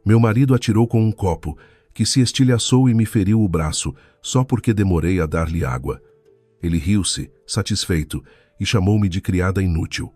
Meu marido atirou com um copo, que se estilhaçou e me feriu o braço, só porque demorei a dar-lhe água. Ele riu-se, satisfeito, e chamou-me de criada inútil.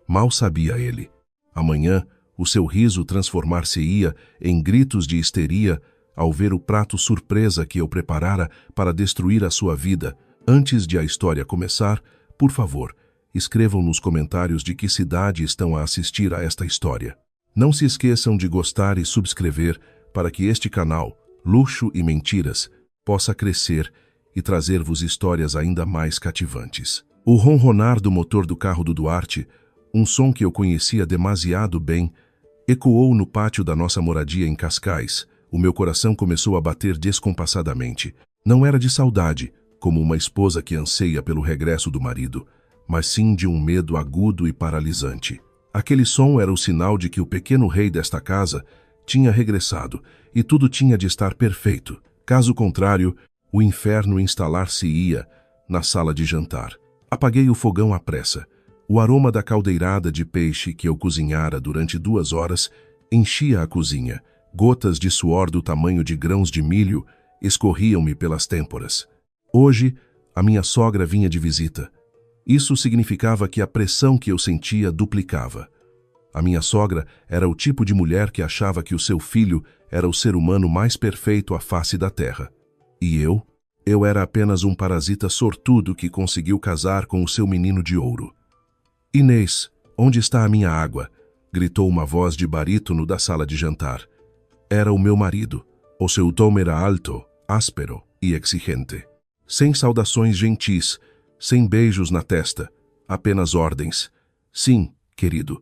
Mal sabia ele. Amanhã, o seu riso transformar-se-ia em gritos de histeria ao ver o prato surpresa que eu preparara para destruir a sua vida. Antes de a história começar, por favor, escrevam nos comentários de que cidade estão a assistir a esta história. Não se esqueçam de gostar e subscrever para que este canal, Luxo e Mentiras, possa crescer e trazer-vos histórias ainda mais cativantes. O ronronar do motor do carro do Duarte, um som que eu conhecia demasiado bem, ecoou no pátio da nossa moradia em Cascais. O meu coração começou a bater descompassadamente. Não era de saudade, como uma esposa que anseia pelo regresso do marido, mas sim de um medo agudo e paralisante. Aquele som era o sinal de que o pequeno rei desta casa tinha regressado e tudo tinha de estar perfeito. Caso contrário, o inferno instalar-se-ia na sala de jantar. Apaguei o fogão à pressa. O aroma da caldeirada de peixe que eu cozinhara durante 2 horas enchia a cozinha. Gotas de suor do tamanho de grãos de milho escorriam-me pelas têmporas. Hoje, a minha sogra vinha de visita. Isso significava que a pressão que eu sentia duplicava. A minha sogra era o tipo de mulher que achava que o seu filho era o ser humano mais perfeito à face da terra. E eu? Eu era apenas um parasita sortudo que conseguiu casar com o seu menino de ouro. Inês, onde está a minha água? Gritou uma voz de barítono da sala de jantar. Era o meu marido. O seu tom era alto, áspero e exigente. Sem saudações gentis, sem beijos na testa, apenas ordens. Sim, querido.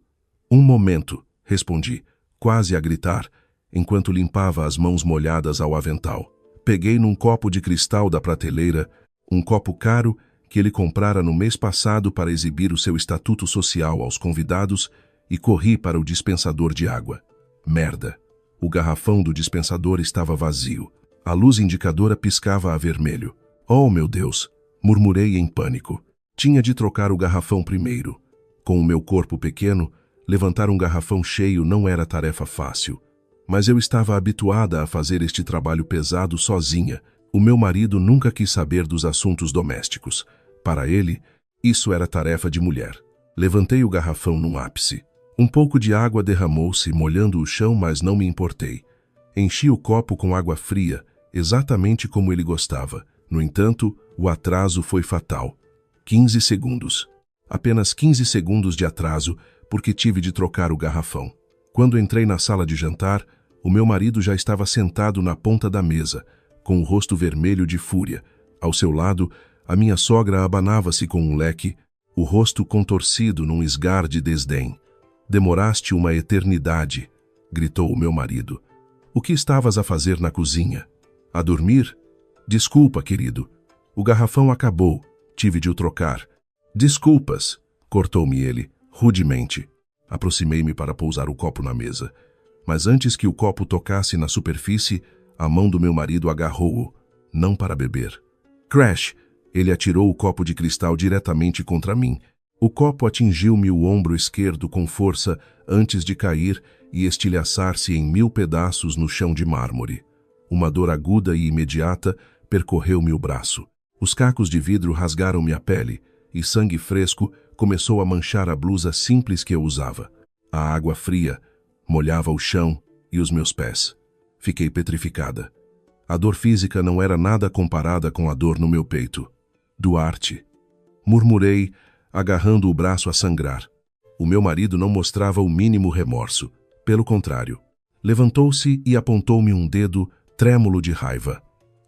Um momento, respondi, quase a gritar, enquanto limpava as mãos molhadas ao avental. Peguei num copo de cristal da prateleira, um copo caro que ele comprara no mês passado para exibir o seu estatuto social aos convidados e corri para o dispensador de água. Merda! O garrafão do dispensador estava vazio. A luz indicadora piscava a vermelho. Oh, meu Deus! Murmurei em pânico. Tinha de trocar o garrafão primeiro. Com o meu corpo pequeno, levantar um garrafão cheio não era tarefa fácil. Mas eu estava habituada a fazer este trabalho pesado sozinha. O meu marido nunca quis saber dos assuntos domésticos. Para ele, isso era tarefa de mulher. Levantei o garrafão num ápice. Um pouco de água derramou-se, molhando o chão, mas não me importei. Enchi o copo com água fria, exatamente como ele gostava. No entanto, o atraso foi fatal. 15 segundos. Apenas 15 segundos de atraso, porque tive de trocar o garrafão. Quando entrei na sala de jantar, o meu marido já estava sentado na ponta da mesa, com o rosto vermelho de fúria. Ao seu lado, a minha sogra abanava-se com um leque, o rosto contorcido num esgar de desdém. Demoraste uma eternidade, gritou o meu marido. O que estavas a fazer na cozinha? A dormir? Desculpa, querido. O garrafão acabou. Tive de o trocar. Desculpas, cortou-me ele, rudemente. Aproximei-me para pousar o copo na mesa. Mas antes que o copo tocasse na superfície, a mão do meu marido agarrou-o, não para beber. Crash! Ele atirou o copo de cristal diretamente contra mim. O copo atingiu-me o ombro esquerdo com força antes de cair e estilhaçar-se em 1000 pedaços no chão de mármore. Uma dor aguda e imediata percorreu-me o braço. Os cacos de vidro rasgaram-me a pele e sangue fresco começou a manchar a blusa simples que eu usava. A água fria molhava o chão e os meus pés. Fiquei petrificada. A dor física não era nada comparada com a dor no meu peito. Duarte. Murmurei, agarrando o braço a sangrar. O meu marido não mostrava o mínimo remorso. Pelo contrário. Levantou-se e apontou-me um dedo trêmulo de raiva.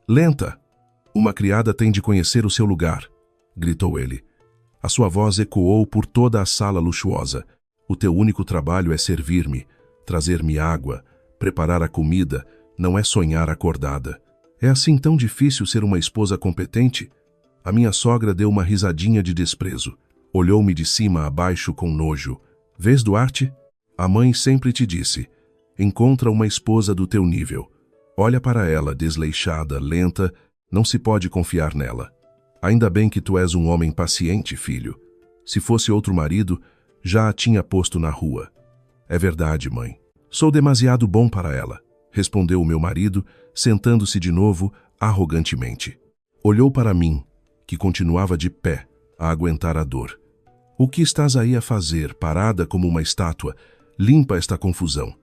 Lenta! Uma criada tem de conhecer o seu lugar, gritou ele. A sua voz ecoou por toda a sala luxuosa. O teu único trabalho é servir-me, trazer-me água, preparar a comida, não é sonhar acordada. É assim tão difícil ser uma esposa competente? A minha sogra deu uma risadinha de desprezo. Olhou-me de cima a baixo com nojo. Vês, Duarte? A mãe sempre te disse, encontra uma esposa do teu nível. Olha para ela, desleixada, lenta, não se pode confiar nela. Ainda bem que tu és um homem paciente, filho. Se fosse outro marido, já a tinha posto na rua. É verdade, mãe. Sou demasiado bom para ela, respondeu o meu marido, sentando-se de novo, arrogantemente. Olhou para mim, que continuava de pé, a aguentar a dor. O que estás aí a fazer, parada como uma estátua? Limpa esta confusão.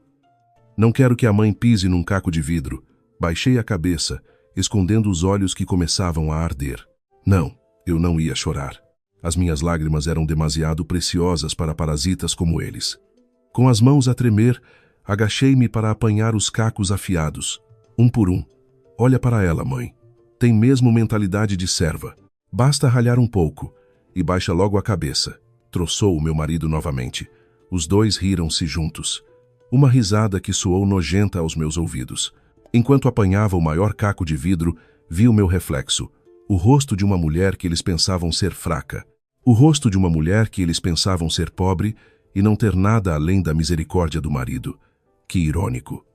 Não quero que a mãe pise num caco de vidro. Baixei a cabeça, escondendo os olhos que começavam a arder. Não, eu não ia chorar. As minhas lágrimas eram demasiado preciosas para parasitas como eles. Com as mãos a tremer, agachei-me para apanhar os cacos afiados, um por um. Olha para ela, mãe. Tem mesmo mentalidade de serva. Basta ralhar um pouco e baixa logo a cabeça. Troçou o meu marido novamente. Os dois riram-se juntos. Uma risada que soou nojenta aos meus ouvidos. Enquanto apanhava o maior caco de vidro, vi o meu reflexo. O rosto de uma mulher que eles pensavam ser fraca. O rosto de uma mulher que eles pensavam ser pobre e não ter nada além da misericórdia do marido. Que irônico.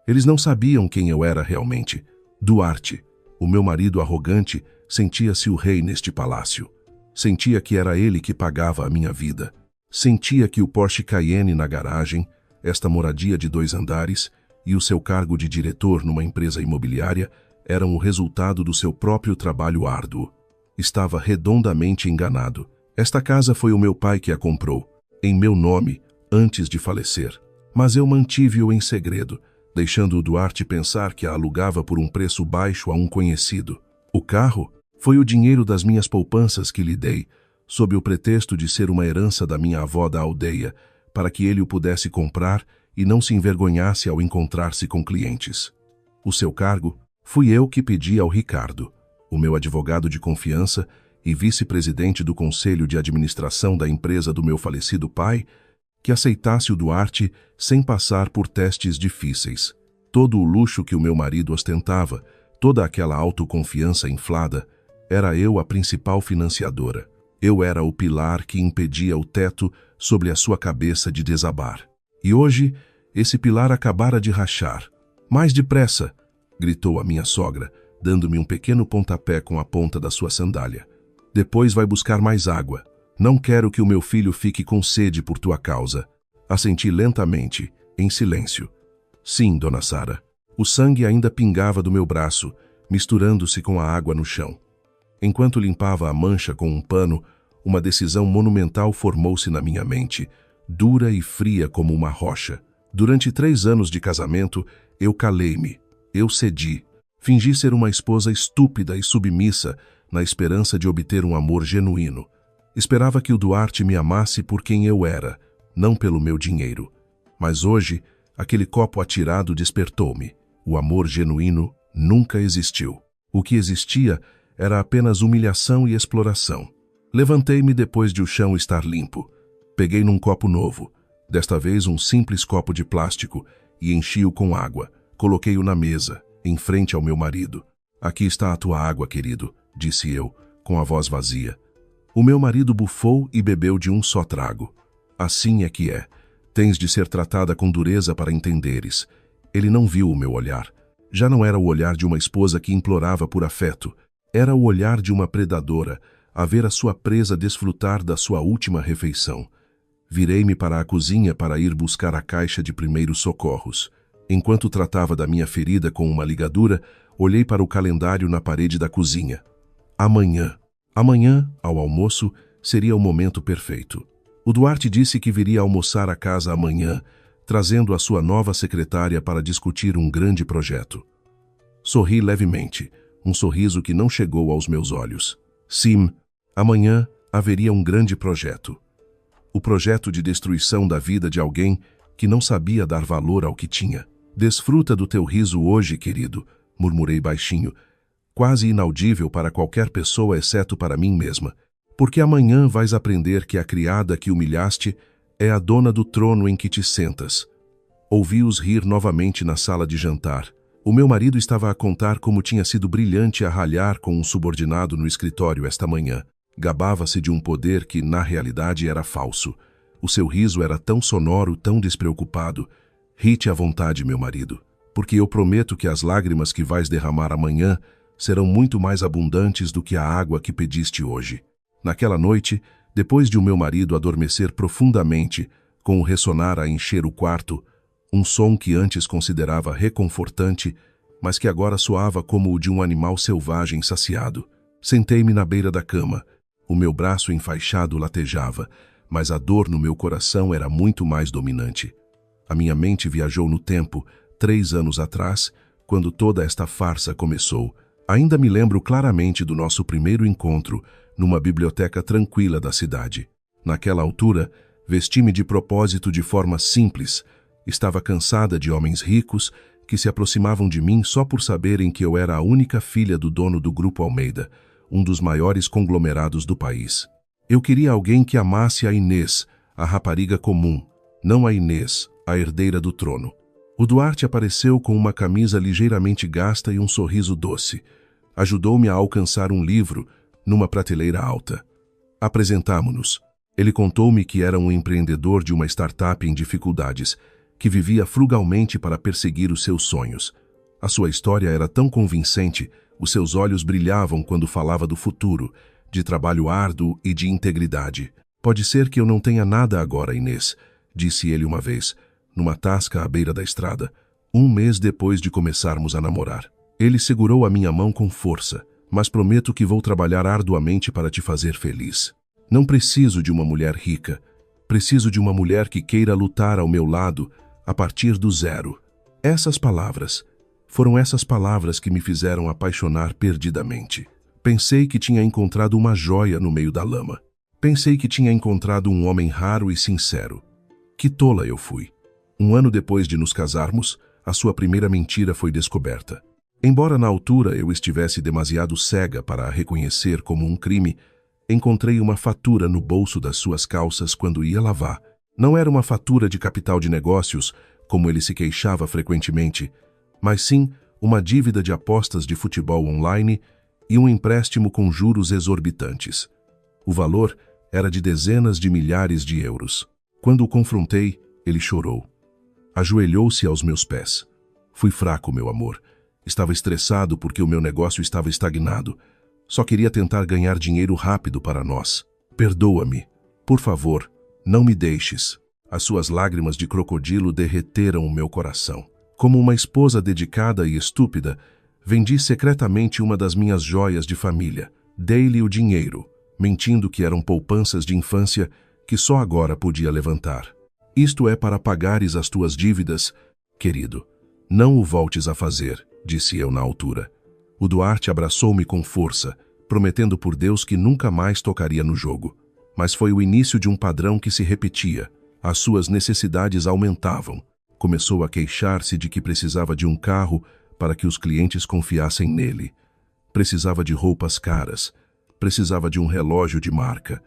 Eles não sabiam quem eu era realmente. Duarte, o meu marido arrogante, sentia-se o rei neste palácio. Sentia que era ele que pagava a minha vida. Sentia que o Porsche Cayenne na garagem, esta moradia de 2 andares e o seu cargo de diretor numa empresa imobiliária eram o resultado do seu próprio trabalho árduo. Estava redondamente enganado. Esta casa foi o meu pai que a comprou, em meu nome, antes de falecer. Mas eu mantive-o em segredo, deixando o Duarte pensar que a alugava por um preço baixo a um conhecido. O carro foi o dinheiro das minhas poupanças que lhe dei, sob o pretexto de ser uma herança da minha avó da aldeia, para que ele o pudesse comprar e não se envergonhasse ao encontrar-se com clientes. O seu cargo fui eu que pedi ao Ricardo, o meu advogado de confiança e vice-presidente do conselho de administração da empresa do meu falecido pai, que aceitasse o Duarte sem passar por testes difíceis. Todo o luxo que o meu marido ostentava, toda aquela autoconfiança inflada, era eu a principal financiadora. Eu era o pilar que impedia o teto sobre a sua cabeça de desabar. E hoje, esse pilar acabara de rachar. Mais depressa, gritou a minha sogra, dando-me um pequeno pontapé com a ponta da sua sandália. Depois vai buscar mais água. Não quero que o meu filho fique com sede por tua causa. Assenti lentamente, em silêncio. Sim, dona Sara. O sangue ainda pingava do meu braço, misturando-se com a água no chão. Enquanto limpava a mancha com um pano, uma decisão monumental formou-se na minha mente, dura e fria como uma rocha. Durante 3 anos de casamento, eu calei-me, eu cedi. Fingi ser uma esposa estúpida e submissa, na esperança de obter um amor genuíno. Esperava que o Duarte me amasse por quem eu era, não pelo meu dinheiro. Mas hoje, aquele copo atirado despertou-me. O amor genuíno nunca existiu. O que existia era apenas humilhação e exploração. Levantei-me depois de o chão estar limpo. Peguei num copo novo, desta vez um simples copo de plástico, e enchi-o com água. Coloquei-o na mesa, em frente ao meu marido. Aqui está a tua água, querido, disse eu, com a voz vazia. O meu marido bufou e bebeu de um só trago. Assim é que é. Tens de ser tratada com dureza para entenderes. Ele não viu o meu olhar. Já não era o olhar de uma esposa que implorava por afeto. Era o olhar de uma predadora, a ver a sua presa desfrutar da sua última refeição. Virei-me para a cozinha para ir buscar a caixa de primeiros socorros. Enquanto tratava da minha ferida com uma ligadura, olhei para o calendário na parede da cozinha. Amanhã, ao almoço, seria o momento perfeito. O Duarte disse que viria almoçar à casa amanhã, trazendo a sua nova secretária para discutir um grande projeto. Sorri levemente, um sorriso que não chegou aos meus olhos. Sim, amanhã haveria um grande projeto. O projeto de destruição da vida de alguém que não sabia dar valor ao que tinha. Desfruta do teu riso hoje, querido, murmurei baixinho, quase inaudível para qualquer pessoa exceto para mim mesma, porque amanhã vais aprender que a criada que humilhaste é a dona do trono em que te sentas. Ouvi-os rir novamente na sala de jantar. O meu marido estava a contar como tinha sido brilhante a ralhar com um subordinado no escritório esta manhã. Gabava-se de um poder que, na realidade, era falso. O seu riso era tão sonoro, tão despreocupado. Ri-te à vontade, meu marido, porque eu prometo que as lágrimas que vais derramar amanhã serão muito mais abundantes do que a água que pediste hoje. Naquela noite, depois de o meu marido adormecer profundamente, com o ressonar a encher o quarto, Um som que antes considerava reconfortante, mas que agora soava como o de um animal selvagem saciado. Sentei-me na beira da cama. O meu braço enfaixado latejava, mas a dor no meu coração era muito mais dominante. A minha mente viajou no tempo, 3 anos atrás, quando toda esta farsa começou. Ainda me lembro claramente do nosso primeiro encontro, numa biblioteca tranquila da cidade. Naquela altura, vesti-me de propósito de forma simples. Estava cansada de homens ricos que se aproximavam de mim só por saberem que eu era a única filha do dono do Grupo Almeida, um dos maiores conglomerados do país. Eu queria alguém que amasse a Inês, a rapariga comum, não a Inês, a herdeira do trono. O Duarte apareceu com uma camisa ligeiramente gasta e um sorriso doce. Ajudou-me a alcançar um livro numa prateleira alta. Apresentámo-nos. Ele contou-me que era um empreendedor de uma startup em dificuldades, que vivia frugalmente para perseguir os seus sonhos. A sua história era tão convincente, os seus olhos brilhavam quando falava do futuro, de trabalho árduo e de integridade. Pode ser que eu não tenha nada agora, Inês, disse ele uma vez, numa tasca à beira da estrada, 1 mês depois de começarmos a namorar. Ele segurou a minha mão com força, mas prometo que vou trabalhar arduamente para te fazer feliz. Não preciso de uma mulher rica, preciso de uma mulher que queira lutar ao meu lado a partir do zero. Foram essas palavras que me fizeram apaixonar perdidamente. Pensei que tinha encontrado uma joia no meio da lama. Pensei que tinha encontrado um homem raro e sincero. Que tola eu fui. 1 ano depois de nos casarmos, a sua primeira mentira foi descoberta. Embora na altura eu estivesse demasiado cega para a reconhecer como um crime, encontrei uma fatura no bolso das suas calças quando ia lavar. Não era uma fatura de capital de negócios, como ele se queixava frequentemente, mas sim uma dívida de apostas de futebol online e um empréstimo com juros exorbitantes. O valor era de dezenas de milhares de euros. Quando o confrontei, ele chorou. Ajoelhou-se aos meus pés. Fui fraco, meu amor. Estava estressado porque o meu negócio estava estagnado. Só queria tentar ganhar dinheiro rápido para nós. Perdoa-me. Por favor, não me deixes. As suas lágrimas de crocodilo derreteram o meu coração. Como uma esposa dedicada e estúpida, vendi secretamente uma das minhas joias de família. Dei-lhe o dinheiro, mentindo que eram poupanças de infância que só agora podia levantar. Isto é para pagares as tuas dívidas, querido. Não o voltes a fazer, disse eu na altura. O Duarte abraçou-me com força, prometendo por Deus que nunca mais tocaria no jogo. Mas foi o início de um padrão que se repetia. As suas necessidades aumentavam. Começou a queixar-se de que precisava de um carro para que os clientes confiassem nele. Precisava de roupas caras. Precisava de um relógio de marca.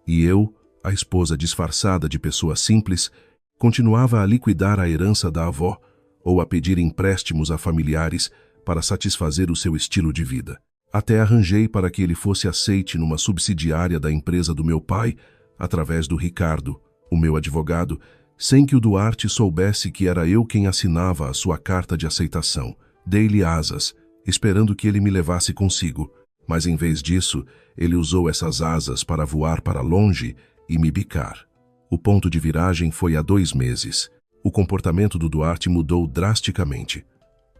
E eu, a esposa disfarçada de pessoa simples, continuava a liquidar a herança da avó ou a pedir empréstimos a familiares para satisfazer o seu estilo de vida. Até arranjei para que ele fosse aceite numa subsidiária da empresa do meu pai, através do Ricardo, o meu advogado, sem que o Duarte soubesse que era eu quem assinava a sua carta de aceitação. Dei-lhe asas, esperando que ele me levasse consigo, mas em vez disso, ele usou essas asas para voar para longe e me bicar. O ponto de viragem foi há 2 meses. O comportamento do Duarte mudou drasticamente.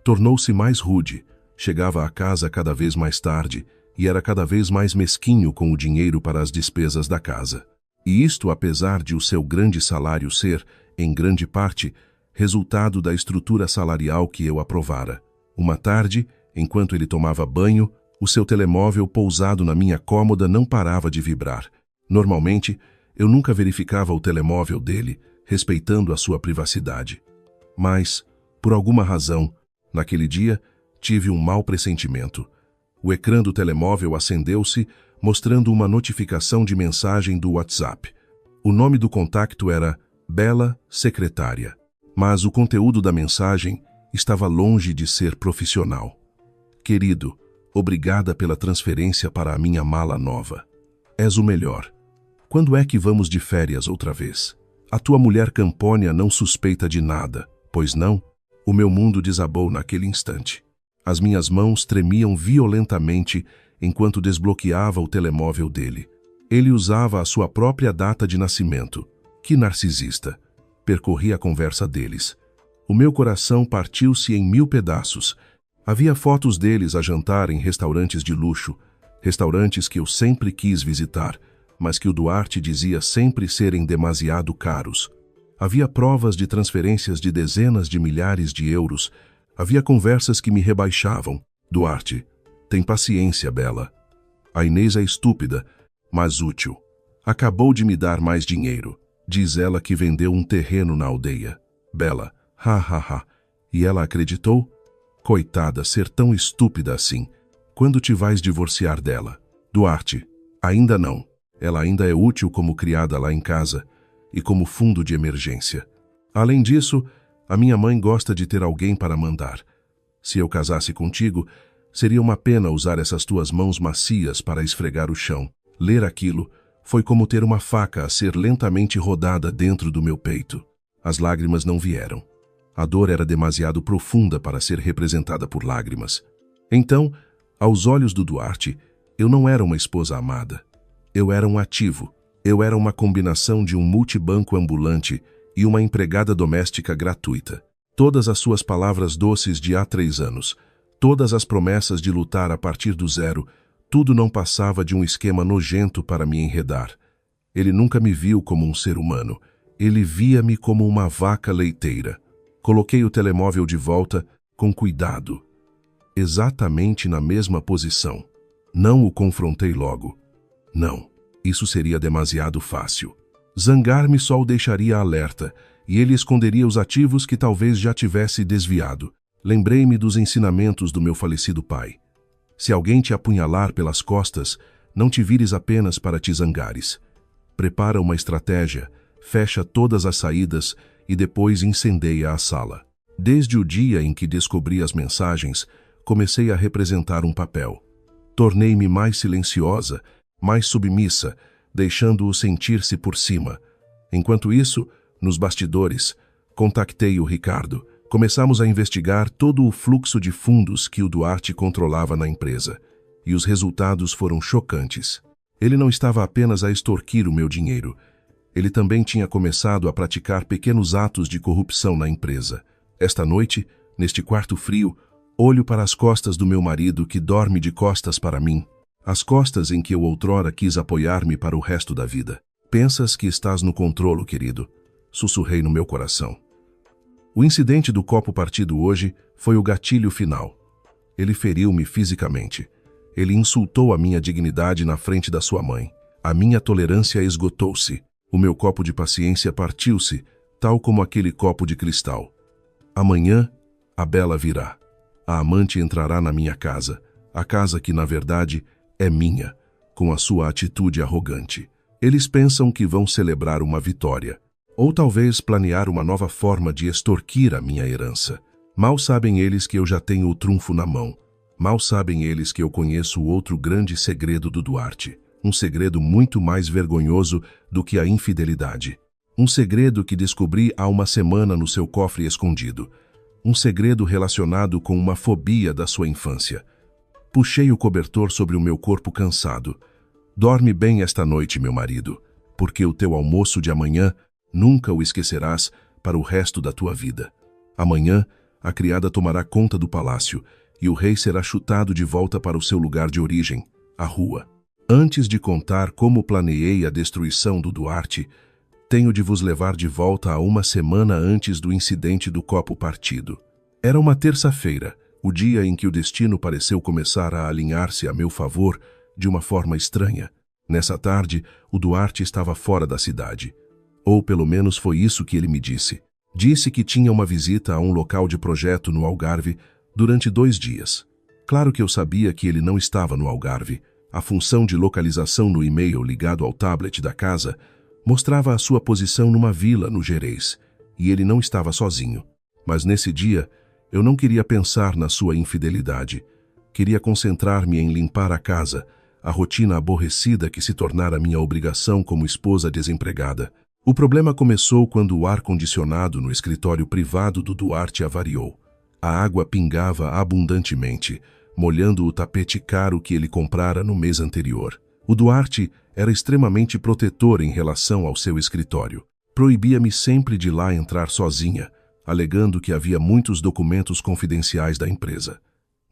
Tornou-se mais rude, chegava a casa cada vez mais tarde e era cada vez mais mesquinho com o dinheiro para as despesas da casa. E isto apesar de o seu grande salário ser, em grande parte, resultado da estrutura salarial que eu aprovara. Uma tarde, enquanto ele tomava banho, o seu telemóvel pousado na minha cômoda não parava de vibrar. Normalmente, eu nunca verificava o telemóvel dele, respeitando a sua privacidade. Mas, por alguma razão, naquele dia, tive um mau pressentimento. O ecrã do telemóvel acendeu-se, mostrando uma notificação de mensagem do WhatsApp. O nome do contacto era Bela Secretária, mas o conteúdo da mensagem estava longe de ser profissional. Querido, obrigada pela transferência para a minha mala nova. És o melhor. Quando é que vamos de férias outra vez? A tua mulher Campônia não suspeita de nada, pois não? O meu mundo desabou naquele instante. As minhas mãos tremiam violentamente enquanto desbloqueava o telemóvel dele. Ele usava a sua própria data de nascimento. Que narcisista! Percorri a conversa deles. O meu coração partiu-se em 1000 pedaços. Havia fotos deles a jantar em restaurantes de luxo, restaurantes que eu sempre quis visitar, mas que o Duarte dizia sempre serem demasiado caros. Havia provas de transferências de dezenas de milhares de euros. Havia conversas que me rebaixavam. Duarte, tem paciência, Bela. A Inês é estúpida, mas útil. Acabou de me dar mais dinheiro. Diz ela que vendeu um terreno na aldeia. Bela, ha ha ha. E ela acreditou? Coitada, ser tão estúpida assim. Quando te vais divorciar dela? Duarte, ainda não. Ela ainda é útil como criada lá em casa e como fundo de emergência. Além disso, a minha mãe gosta de ter alguém para mandar. Se eu casasse contigo, seria uma pena usar essas tuas mãos macias para esfregar o chão. Ler aquilo foi como ter uma faca a ser lentamente rodada dentro do meu peito. As lágrimas não vieram. A dor era demasiado profunda para ser representada por lágrimas. Então, aos olhos do Duarte, eu não era uma esposa amada. Eu era um ativo. Eu era uma combinação de um multibanco ambulante e uma empregada doméstica gratuita. Todas as suas palavras doces de há 3 anos, todas as promessas de lutar a partir do zero, tudo não passava de um esquema nojento para me enredar. Ele nunca me viu como um ser humano. Ele via-me como uma vaca leiteira. Coloquei o telemóvel de volta, com cuidado. Exatamente na mesma posição. Não o confrontei logo. Não, isso seria demasiado fácil. Zangar-me só o deixaria alerta, e ele esconderia os ativos que talvez já tivesse desviado. Lembrei-me dos ensinamentos do meu falecido pai. Se alguém te apunhalar pelas costas, não te vires apenas para te zangares. Prepara uma estratégia, fecha todas as saídas e depois incendeia a sala. Desde o dia em que descobri as mensagens, comecei a representar um papel. Tornei-me mais silenciosa, mais submissa, deixando-o sentir-se por cima. Enquanto isso, nos bastidores, contactei o Ricardo. Começamos a investigar todo o fluxo de fundos que o Duarte controlava na empresa. E os resultados foram chocantes. Ele não estava apenas a extorquir o meu dinheiro. Ele também tinha começado a praticar pequenos atos de corrupção na empresa. Esta noite, neste quarto frio, olho para as costas do meu marido que dorme de costas para mim. As costas em que eu outrora quis apoiar-me para o resto da vida. Pensas que estás no controlo, querido? Sussurrei no meu coração. O incidente do copo partido hoje foi o gatilho final. Ele feriu-me fisicamente. Ele insultou a minha dignidade na frente da sua mãe. A minha tolerância esgotou-se. O meu copo de paciência partiu-se, tal como aquele copo de cristal. Amanhã, a Bela virá. A amante entrará na minha casa, a casa que, na verdade, é minha, com a sua atitude arrogante. Eles pensam que vão celebrar uma vitória, ou talvez planear uma nova forma de extorquir a minha herança. Mal sabem eles que eu já tenho o trunfo na mão. Mal sabem eles que eu conheço o outro grande segredo do Duarte. Um segredo muito mais vergonhoso do que a infidelidade. Um segredo que descobri há uma semana no seu cofre escondido. Um segredo relacionado com uma fobia da sua infância. Puxei o cobertor sobre o meu corpo cansado. Dorme bem esta noite, meu marido, porque o teu almoço de amanhã nunca o esquecerás para o resto da tua vida. Amanhã, a criada tomará conta do palácio e o rei será chutado de volta para o seu lugar de origem, a rua. Antes de contar como planeei a destruição do Duarte, tenho de vos levar de volta a uma semana antes do incidente do copo partido. Era uma terça-feira, o dia em que o destino pareceu começar a alinhar-se a meu favor de uma forma estranha. Nessa tarde, o Duarte estava fora da cidade. Ou pelo menos foi isso que ele me disse. Disse que tinha uma visita a um local de projeto no Algarve durante 2 dias. Claro que eu sabia que ele não estava no Algarve. A função de localização no e-mail ligado ao tablet da casa mostrava a sua posição numa vila no Gerês, e ele não estava sozinho. Mas nesse dia, eu não queria pensar na sua infidelidade. Queria concentrar-me em limpar a casa, a rotina aborrecida que se tornara minha obrigação como esposa desempregada. O problema começou quando o ar-condicionado no escritório privado do Duarte avariou. A água pingava abundantemente, molhando o tapete caro que ele comprara no mês anterior. O Duarte era extremamente protetor em relação ao seu escritório. Proibia-me sempre de lá entrar sozinha, alegando que havia muitos documentos confidenciais da empresa.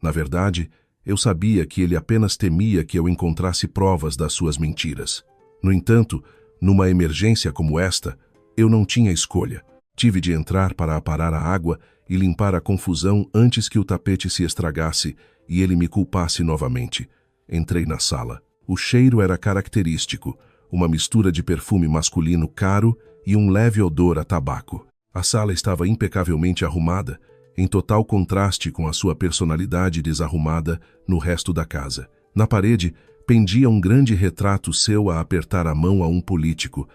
Na verdade, eu sabia que ele apenas temia que eu encontrasse provas das suas mentiras. No entanto, numa emergência como esta, eu não tinha escolha. Tive de entrar para aparar a água e limpar a confusão antes que o tapete se estragasse e ele me culpasse novamente. Entrei na sala. O cheiro era característico, uma mistura de perfume masculino caro e um leve odor a tabaco. A sala estava impecavelmente arrumada, em total contraste com a sua personalidade desarrumada no resto da casa. Na parede, pendia um grande retrato seu a apertar a mão a um político,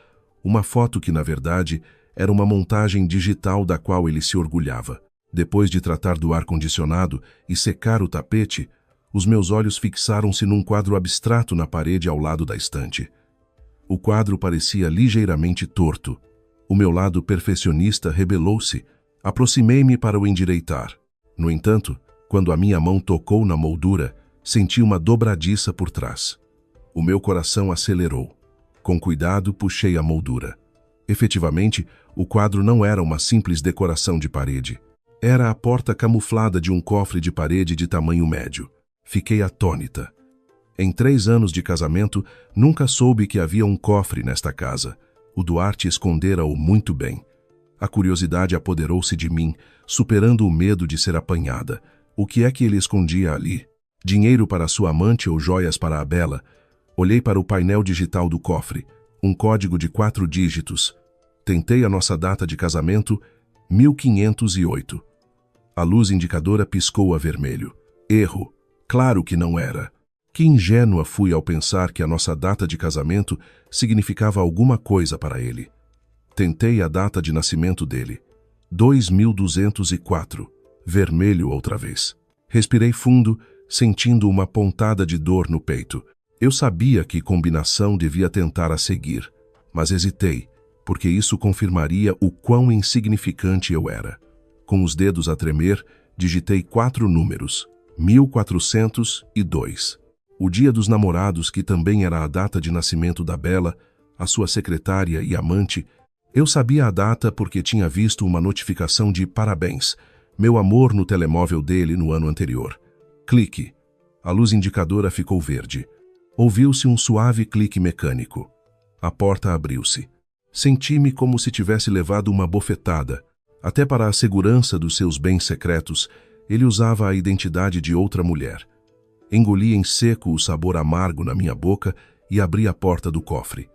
uma foto que, na verdade, era uma montagem digital da qual ele se orgulhava. Depois de tratar do ar-condicionado e secar o tapete, os meus olhos fixaram-se num quadro abstrato na parede ao lado da estante. O quadro parecia ligeiramente torto. O meu lado perfeccionista rebelou-se. Aproximei-me para o endireitar. No entanto, quando a minha mão tocou na moldura, senti uma dobradiça por trás. O meu coração acelerou. Com cuidado, puxei a moldura. Efetivamente, o quadro não era uma simples decoração de parede. Era a porta camuflada de um cofre de parede de tamanho médio. Fiquei atônita. Em 3 anos de casamento, nunca soube que havia um cofre nesta casa. O Duarte escondera-o muito bem. A curiosidade apoderou-se de mim, superando o medo de ser apanhada. O que é que ele escondia ali? Dinheiro para sua amante ou joias para a Bela? Olhei para o painel digital do cofre. Um código de 4 dígitos. Tentei a nossa data de casamento, 1508. A luz indicadora piscou a vermelho. Erro. Claro que não era. Que ingênua fui ao pensar que a nossa data de casamento significava alguma coisa para ele. Tentei a data de nascimento dele. 2204. Vermelho outra vez. Respirei fundo, sentindo uma pontada de dor no peito. Eu sabia que combinação devia tentar a seguir, mas hesitei, porque isso confirmaria o quão insignificante eu era. Com os dedos a tremer, digitei 4 números. 1402. O dia dos namorados, que também era a data de nascimento da Bela, a sua secretária e amante. Eu sabia a data porque tinha visto uma notificação de parabéns, meu amor, no telemóvel dele no ano anterior. Clique. A luz indicadora ficou verde. Ouviu-se um suave clique mecânico. A porta abriu-se. Senti-me como se tivesse levado uma bofetada. Até para a segurança dos seus bens secretos, ele usava a identidade de outra mulher. Engoli em seco o sabor amargo na minha boca e abri a porta do cofre.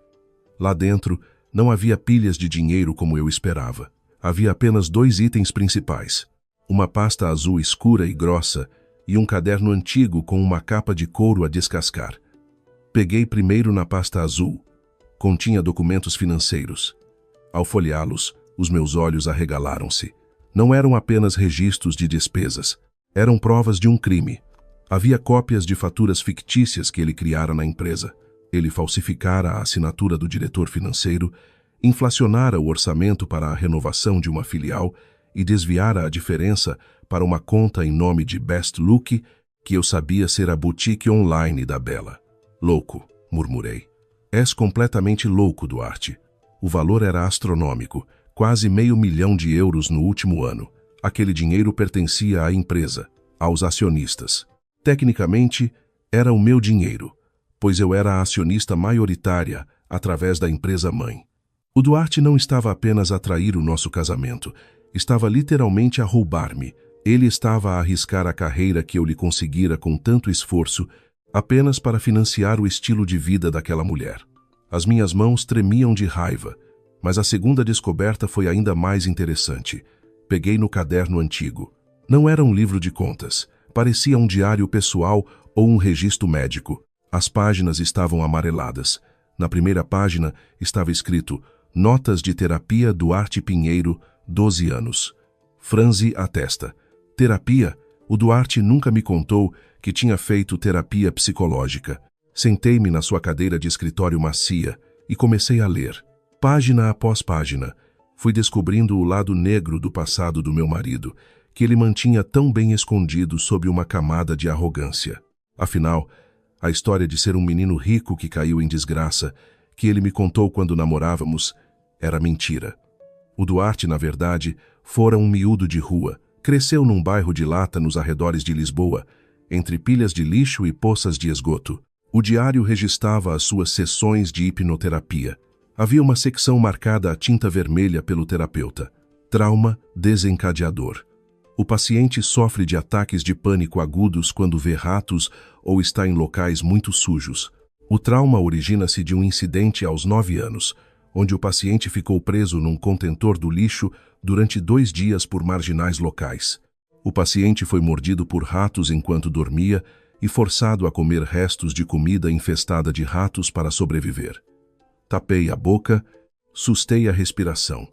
Lá dentro, não havia pilhas de dinheiro como eu esperava. Havia apenas 2 itens principais. Uma pasta azul escura e grossa e um caderno antigo com uma capa de couro a descascar. Peguei primeiro na pasta azul. Continha documentos financeiros. Ao folheá-los, os meus olhos arregalaram-se. Não eram apenas registros de despesas. Eram provas de um crime. Havia cópias de faturas fictícias que ele criara na empresa. Ele falsificara a assinatura do diretor financeiro, inflacionara o orçamento para a renovação de uma filial e desviara a diferença para uma conta em nome de Best Look, que eu sabia ser a boutique online da Bela. Louco, murmurei. És completamente louco, Duarte. O valor era astronômico, quase €500 mil no último ano. Aquele dinheiro pertencia à empresa, aos acionistas. Tecnicamente, era o meu dinheiro, pois eu era a acionista maioritária através da empresa-mãe. O Duarte não estava apenas a trair o nosso casamento, estava literalmente a roubar-me. Ele estava a arriscar a carreira que eu lhe conseguira com tanto esforço, apenas para financiar o estilo de vida daquela mulher. As minhas mãos tremiam de raiva, mas a segunda descoberta foi ainda mais interessante. Peguei no caderno antigo. Não era um livro de contas. Parecia um diário pessoal ou um registro médico. As páginas estavam amareladas. Na primeira página estava escrito Notas de terapia Duarte Pinheiro, 12 anos. Franzi a testa. Terapia? O Duarte nunca me contou que tinha feito terapia psicológica. Sentei-me na sua cadeira de escritório macia e comecei a ler. Página após página, fui descobrindo o lado negro do passado do meu marido, que ele mantinha tão bem escondido sob uma camada de arrogância. Afinal, a história de ser um menino rico que caiu em desgraça, que ele me contou quando namorávamos, era mentira. O Duarte, na verdade, fora um miúdo de rua. Cresceu num bairro de lata nos arredores de Lisboa, entre pilhas de lixo e poças de esgoto. O diário registrava as suas sessões de hipnoterapia. Havia uma secção marcada a tinta vermelha pelo terapeuta. Trauma desencadeador. O paciente sofre de ataques de pânico agudos quando vê ratos ou está em locais muito sujos. O trauma origina-se de um incidente aos 9 anos, onde o paciente ficou preso num contentor do lixo durante 2 dias por marginais locais. O paciente foi mordido por ratos enquanto dormia e forçado a comer restos de comida infestada de ratos para sobreviver. Tapei a boca, sustei a respiração.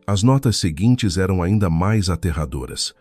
As notas seguintes eram ainda mais aterradoras.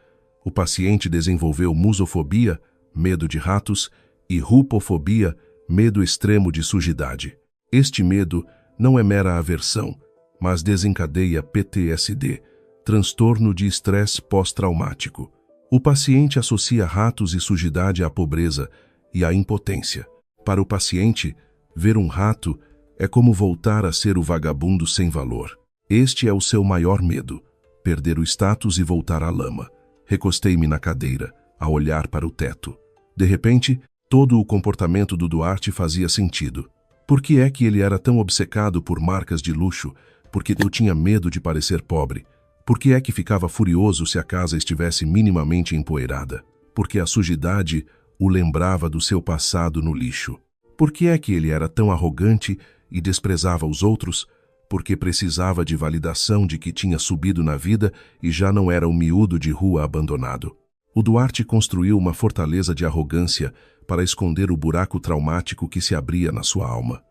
O paciente desenvolveu musofobia, medo de ratos, e rupofobia, medo extremo de sujidade. Este medo não é mera aversão, mas desencadeia PTSD, transtorno de estresse pós-traumático. O paciente associa ratos e sujidade à pobreza e à impotência. Para o paciente, ver um rato é como voltar a ser o vagabundo sem valor. Este é o seu maior medo, perder o status e voltar à lama. Recostei-me na cadeira, a olhar para o teto. De repente, todo o comportamento do Duarte fazia sentido. Por que é que ele era tão obcecado por marcas de luxo? Porque eu tinha medo de parecer pobre. Por que é que ficava furioso se a casa estivesse minimamente empoeirada? Porque a sujidade o lembrava do seu passado no lixo. Por que é que ele era tão arrogante e desprezava os outros? Porque precisava de validação de que tinha subido na vida e já não era um miúdo de rua abandonado. O Duarte construiu uma fortaleza de arrogância para esconder o buraco traumático que se abria na sua alma.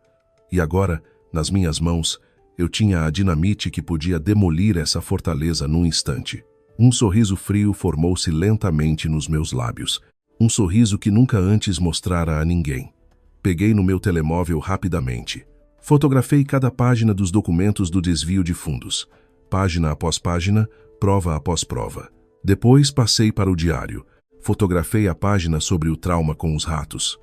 E agora, nas minhas mãos, eu tinha a dinamite que podia demolir essa fortaleza num instante. Um sorriso frio formou-se lentamente nos meus lábios. Um sorriso que nunca antes mostrara a ninguém. Peguei no meu telemóvel rapidamente. Fotografei cada página dos documentos do desvio de fundos, página após página, prova após prova. Depois passei para o diário. Fotografei a página sobre o trauma com os ratos.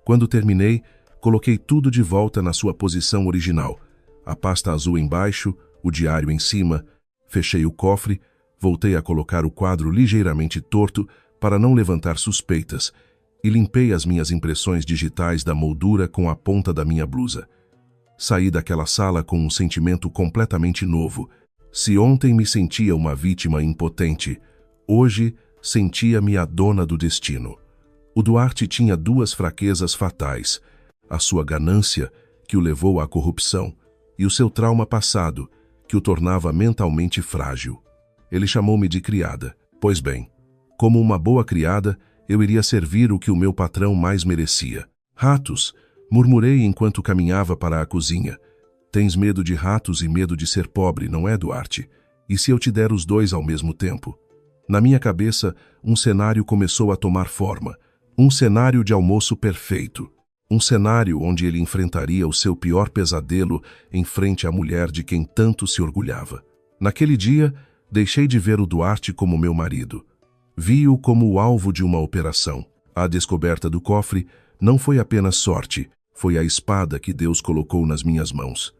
Quando terminei, coloquei tudo de volta na sua posição original. A pasta azul embaixo, o diário em cima. Fechei o cofre, voltei a colocar o quadro ligeiramente torto para não levantar suspeitas e limpei as minhas impressões digitais da moldura com a ponta da minha blusa. Saí daquela sala com um sentimento completamente novo. Se ontem me sentia uma vítima impotente, hoje sentia-me a dona do destino. O Duarte tinha 2 fraquezas fatais: a sua ganância, que o levou à corrupção, e o seu trauma passado, que o tornava mentalmente frágil. Ele chamou-me de criada. Pois bem, como uma boa criada, eu iria servir o que o meu patrão mais merecia. Ratos, murmurei enquanto caminhava para a cozinha. Tens medo de ratos e medo de ser pobre, não é, Duarte? E se eu te der os 2 ao mesmo tempo? Na minha cabeça, um cenário começou a tomar forma. Um cenário de almoço perfeito. Um cenário onde ele enfrentaria o seu pior pesadelo em frente à mulher de quem tanto se orgulhava. Naquele dia, deixei de ver o Duarte como meu marido. Vi-o como o alvo de uma operação. A descoberta do cofre não foi apenas sorte, foi a espada que Deus colocou nas minhas mãos.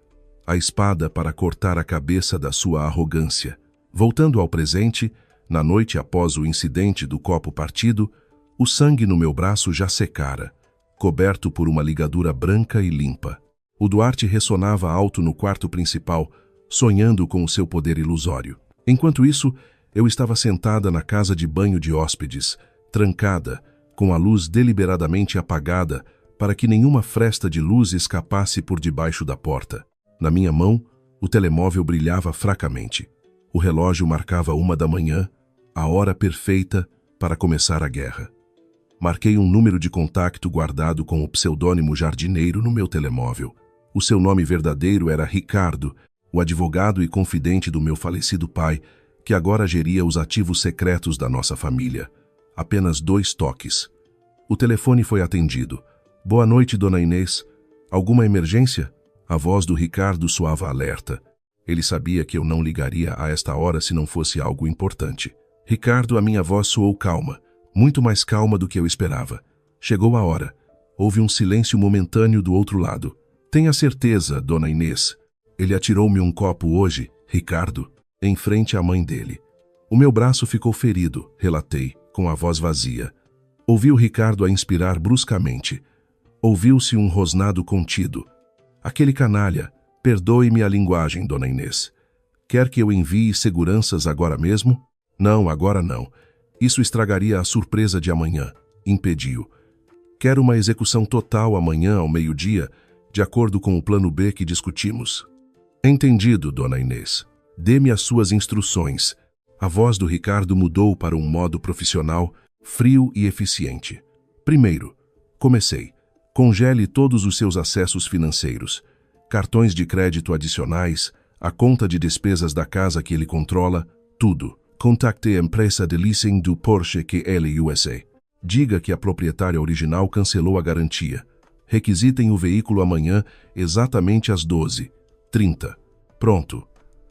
A espada para cortar a cabeça da sua arrogância. Voltando ao presente, na noite após o incidente do copo partido, o sangue no meu braço já secara, coberto por uma ligadura branca e limpa. O Duarte ressonava alto no quarto principal, sonhando com o seu poder ilusório. Enquanto isso, eu estava sentada na casa de banho de hóspedes, trancada, com a luz deliberadamente apagada para que nenhuma fresta de luz escapasse por debaixo da porta. Na minha mão, o telemóvel brilhava fracamente. O relógio marcava 1 da manhã, a hora perfeita para começar a guerra. Marquei um número de contacto guardado com o pseudônimo Jardineiro no meu telemóvel. O seu nome verdadeiro era Ricardo, o advogado e confidente do meu falecido pai, que agora geria os ativos secretos da nossa família. Apenas 2 toques. O telefone foi atendido. Boa noite, dona Inês. Alguma emergência? A voz do Ricardo soava alerta. Ele sabia que eu não ligaria a esta hora se não fosse algo importante. Ricardo, a minha voz soou calma, muito mais calma do que eu esperava. Chegou a hora. Houve um silêncio momentâneo do outro lado. Tenha certeza, dona Inês. Ele atirou-me um copo hoje, Ricardo, em frente à mãe dele. O meu braço ficou ferido, relatei, com a voz vazia. Ouvi o Ricardo a inspirar bruscamente. Ouviu-se um rosnado contido. Aquele canalha, perdoe-me a linguagem, dona Inês. Quer que eu envie seguranças agora mesmo? Não, agora não. Isso estragaria a surpresa de amanhã. Impediu. Quero uma execução total amanhã ao meio-dia, de acordo com o plano B que discutimos. Entendido, dona Inês. Dê-me as suas instruções. A voz do Ricardo mudou para um modo profissional, frio e eficiente. Primeiro, comecei. Congele todos os seus acessos financeiros. Cartões de crédito adicionais, a conta de despesas da casa que ele controla, tudo. Contacte a empresa de leasing do Porsche QL USA. Diga que a proprietária original cancelou a garantia. Requisitem o veículo amanhã, exatamente às 12h30. Pronto.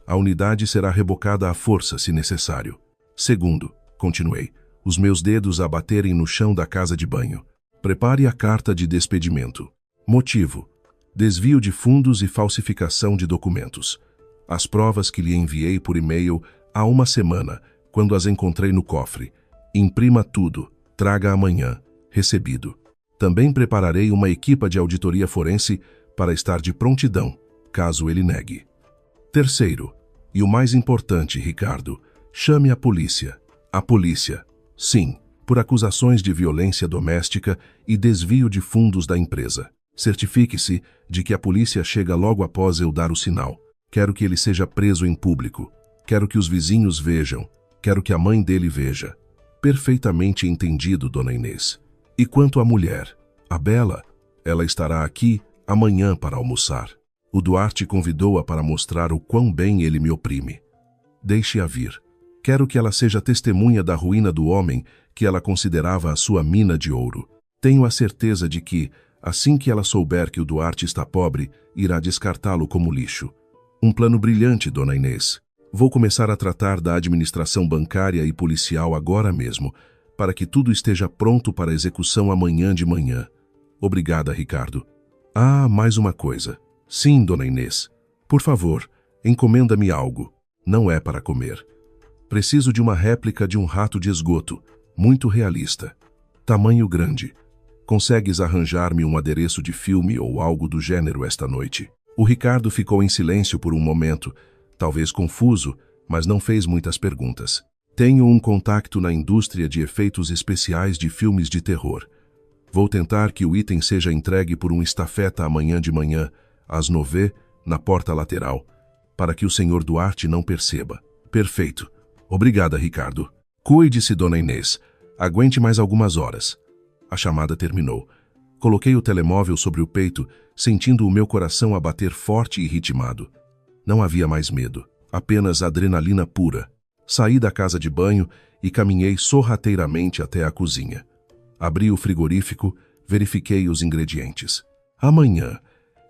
A unidade será rebocada à força, se necessário. Segundo, continuei, os meus dedos a baterem no chão da casa de banho. Prepare a carta de despedimento. Motivo: desvio de fundos e falsificação de documentos. As provas que lhe enviei por e-mail há uma semana, quando as encontrei no cofre. Imprima tudo. Traga amanhã. Recebido. Também prepararei uma equipa de auditoria forense para estar de prontidão, caso ele negue. Terceiro, e o mais importante, Ricardo, chame a polícia. A polícia, sim, por acusações de violência doméstica e desvio de fundos da empresa. Certifique-se de que a polícia chega logo após eu dar o sinal. Quero que ele seja preso em público. Quero que os vizinhos vejam. Quero que a mãe dele veja. Perfeitamente entendido, dona Inês. E quanto à mulher, a Bela, ela estará aqui amanhã para almoçar. O Duarte convidou-a para mostrar o quão bem ele me oprime. Deixe-a vir. Quero que ela seja testemunha da ruína do homem que ela considerava a sua mina de ouro. Tenho a certeza de que, assim que ela souber que o Duarte está pobre, irá descartá-lo como lixo. Um plano brilhante, dona Inês. Vou começar a tratar da administração bancária e policial agora mesmo, para que tudo esteja pronto para execução amanhã de manhã. Obrigada, Ricardo. Ah, mais uma coisa. Sim, dona Inês. Por favor, encomenda-me algo. Não é para comer. Preciso de uma réplica de um rato de esgoto, muito realista. Tamanho grande. Consegues arranjar-me um adereço de filme ou algo do gênero esta noite? O Ricardo ficou em silêncio por um momento, talvez confuso, mas não fez muitas perguntas. Tenho um contacto na indústria de efeitos especiais de filmes de terror. Vou tentar que o item seja entregue por um estafeta amanhã de manhã, às 9h, na porta lateral, para que o senhor Duarte não perceba. Perfeito. Obrigada, Ricardo. Cuide-se, dona Inês. Aguente mais algumas horas. A chamada terminou. Coloquei o telemóvel sobre o peito, sentindo o meu coração a bater forte e ritmado. Não havia mais medo, apenas adrenalina pura. Saí da casa de banho e caminhei sorrateiramente até a cozinha. Abri o frigorífico, verifiquei os ingredientes. Amanhã,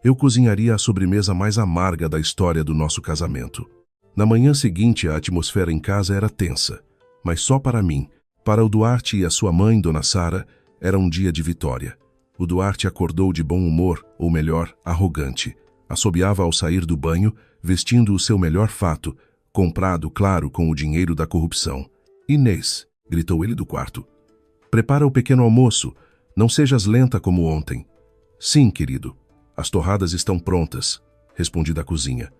eu cozinharia a sobremesa mais amarga da história do nosso casamento. Na manhã seguinte, a atmosfera em casa era tensa, mas só para mim. Para o Duarte e a sua mãe, Dona Sara, era um dia de vitória. O Duarte acordou de bom humor, ou melhor, arrogante. Assobiava ao sair do banho, vestindo o seu melhor fato, comprado, claro, com o dinheiro da corrupção. Inês, gritou ele do quarto. Prepara o pequeno almoço. Não sejas lenta como ontem. Sim, querido. As torradas estão prontas, respondi da cozinha.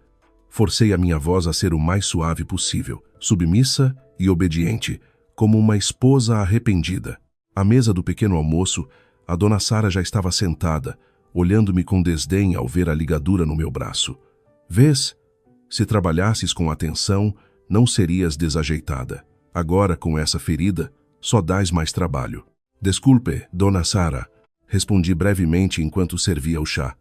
Forcei a minha voz a ser o mais suave possível, submissa e obediente, como uma esposa arrependida. À mesa do pequeno almoço, a Dona Sara já estava sentada, olhando-me com desdém ao ver a ligadura no meu braço. Vês? Se trabalhasses com atenção, não serias desajeitada. Agora, com essa ferida, só dás mais trabalho. Desculpe, Dona Sara, respondi brevemente enquanto servia o chá.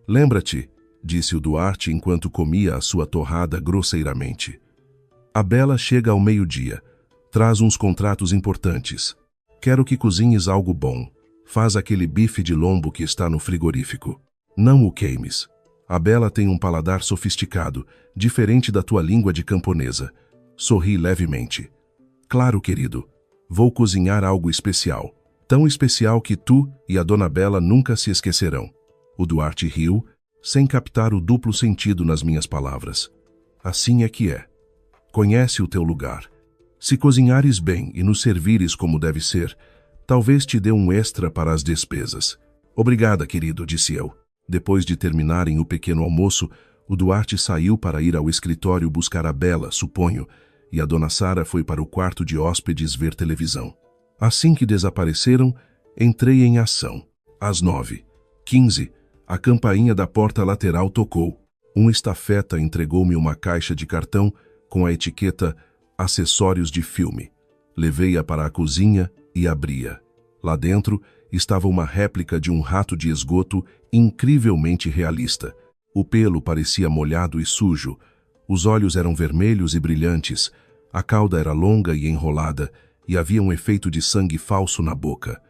Lembra-te, disse o Duarte enquanto comia a sua torrada grosseiramente. A Bela chega ao meio-dia. Traz uns contratos importantes. Quero que cozinhes algo bom. Faz aquele bife de lombo que está no frigorífico. Não o queimes. A Bela tem um paladar sofisticado, diferente da tua língua de camponesa. Sorri levemente. Claro, querido. Vou cozinhar algo especial. Tão especial que tu e a Dona Bela nunca se esquecerão. O Duarte riu, sem captar o duplo sentido nas minhas palavras. Assim é que é. Conhece o teu lugar. Se cozinhares bem e nos servires como deve ser, talvez te dê um extra para as despesas. Obrigada, querido, disse eu. Depois de terminarem o pequeno almoço, o Duarte saiu para ir ao escritório buscar a Bela, suponho, e a dona Sara foi para o quarto de hóspedes ver televisão. Assim que desapareceram, entrei em ação. Às 9h15, a campainha da porta lateral tocou. Um estafeta entregou-me uma caixa de cartão com a etiqueta Acessórios de Filme. Levei-a para a cozinha e abri-a. Lá dentro estava uma réplica de um rato de esgoto incrivelmente realista. O pelo parecia molhado e sujo, os olhos eram vermelhos e brilhantes, a cauda era longa e enrolada e havia um efeito de sangue falso na boca.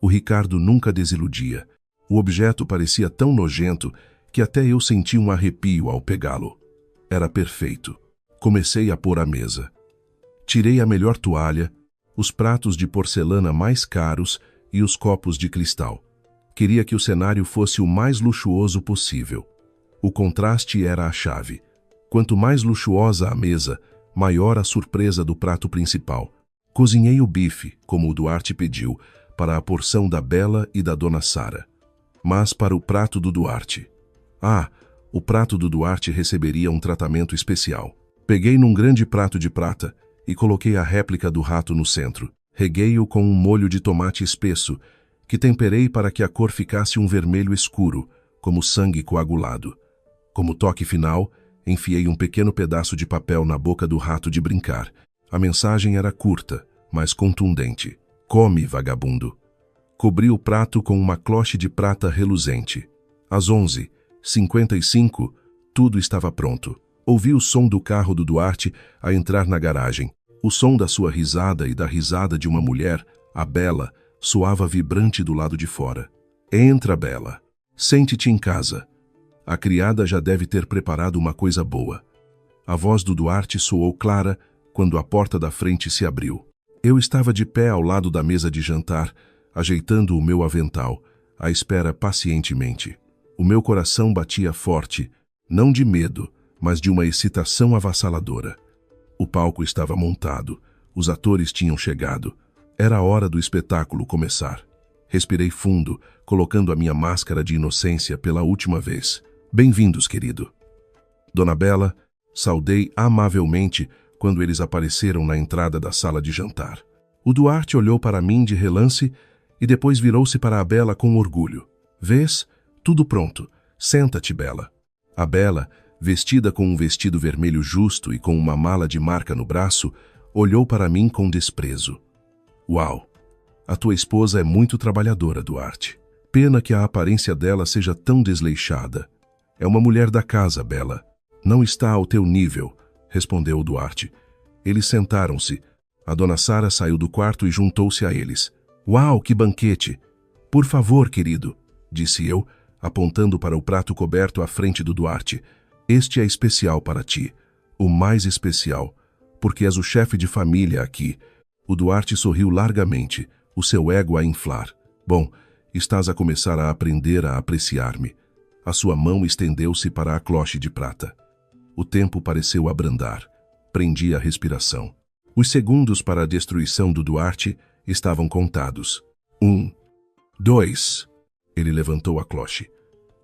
O Ricardo nunca desiludia. O objeto parecia tão nojento que até eu senti um arrepio ao pegá-lo. Era perfeito. Comecei a pôr à mesa. Tirei a melhor toalha, os pratos de porcelana mais caros e os copos de cristal. Queria que o cenário fosse o mais luxuoso possível. O contraste era a chave. Quanto mais luxuosa a mesa, maior a surpresa do prato principal. Cozinhei o bife, como o Duarte pediu, para a porção da Bela e da dona Sara. Mas para o prato do Duarte. O prato do Duarte receberia um tratamento especial. Peguei num grande prato de prata e coloquei a réplica do rato no centro. Reguei-o com um molho de tomate espesso, que temperei para que a cor ficasse um vermelho escuro, como sangue coagulado. Como toque final, enfiei um pequeno pedaço de papel na boca do rato de brincar. A mensagem era curta, mas contundente. Come, vagabundo. Cobri o prato com uma cloche de prata reluzente. Às 11h55, tudo estava pronto. Ouvi o som do carro do Duarte a entrar na garagem. O som da sua risada e da risada de uma mulher, a Bela, soava vibrante do lado de fora. Entra, Bela. Sente-te em casa. A criada já deve ter preparado uma coisa boa. A voz do Duarte soou clara quando a porta da frente se abriu. Eu estava de pé ao lado da mesa de jantar, ajeitando o meu avental, à espera pacientemente. O meu coração batia forte, não de medo, mas de uma excitação avassaladora. O palco estava montado, os atores tinham chegado. Era a hora do espetáculo começar. Respirei fundo, colocando a minha máscara de inocência pela última vez. Bem-vindos, querido. Dona Bela, saudei amavelmente quando eles apareceram na entrada da sala de jantar. O Duarte olhou para mim de relance e depois virou-se para a Bela com orgulho. Vês? Tudo pronto. Senta-te, Bela. A Bela, vestida com um vestido vermelho justo e com uma mala de marca no braço, olhou para mim com desprezo. Uau! A tua esposa é muito trabalhadora, Duarte. Pena que a aparência dela seja tão desleixada. É uma mulher da casa, Bela. Não está ao teu nível, respondeu o Duarte. Eles sentaram-se. A dona Sara saiu do quarto e juntou-se a eles. Uau, que banquete! Por favor, querido, disse eu, apontando para o prato coberto à frente do Duarte. Este é especial para ti, o mais especial, porque és o chefe de família aqui. O Duarte sorriu largamente, o seu ego a inflar. Bom, estás a começar a aprender a apreciar-me. A sua mão estendeu-se para a cloche de prata. O tempo pareceu abrandar. Prendi a respiração. Os segundos para a destruição do Duarte estavam contados. 1, 2. Ele levantou a cloche.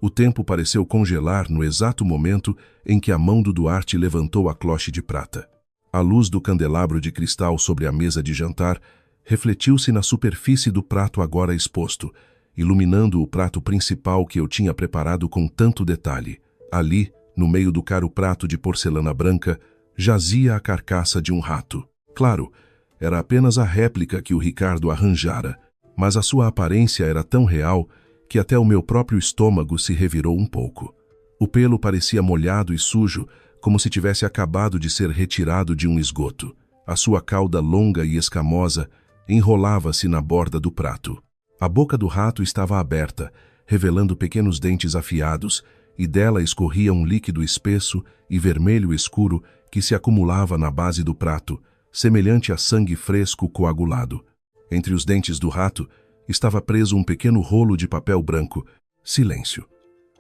O tempo pareceu congelar no exato momento em que a mão do Duarte levantou a cloche de prata. A luz do candelabro de cristal sobre a mesa de jantar refletiu-se na superfície do prato agora exposto, iluminando o prato principal que eu tinha preparado com tanto detalhe. Ali, no meio do caro prato de porcelana branca, jazia a carcaça de um rato. Claro, era apenas a réplica que o Ricardo arranjara, mas a sua aparência era tão real que até o meu próprio estômago se revirou um pouco. O pelo parecia molhado e sujo, como se tivesse acabado de ser retirado de um esgoto. A sua cauda longa e escamosa enrolava-se na borda do prato. A boca do rato estava aberta, revelando pequenos dentes afiados, e dela escorria um líquido espesso e vermelho escuro que se acumulava na base do prato, semelhante a sangue fresco coagulado. Entre os dentes do rato estava preso um pequeno rolo de papel branco. Silêncio.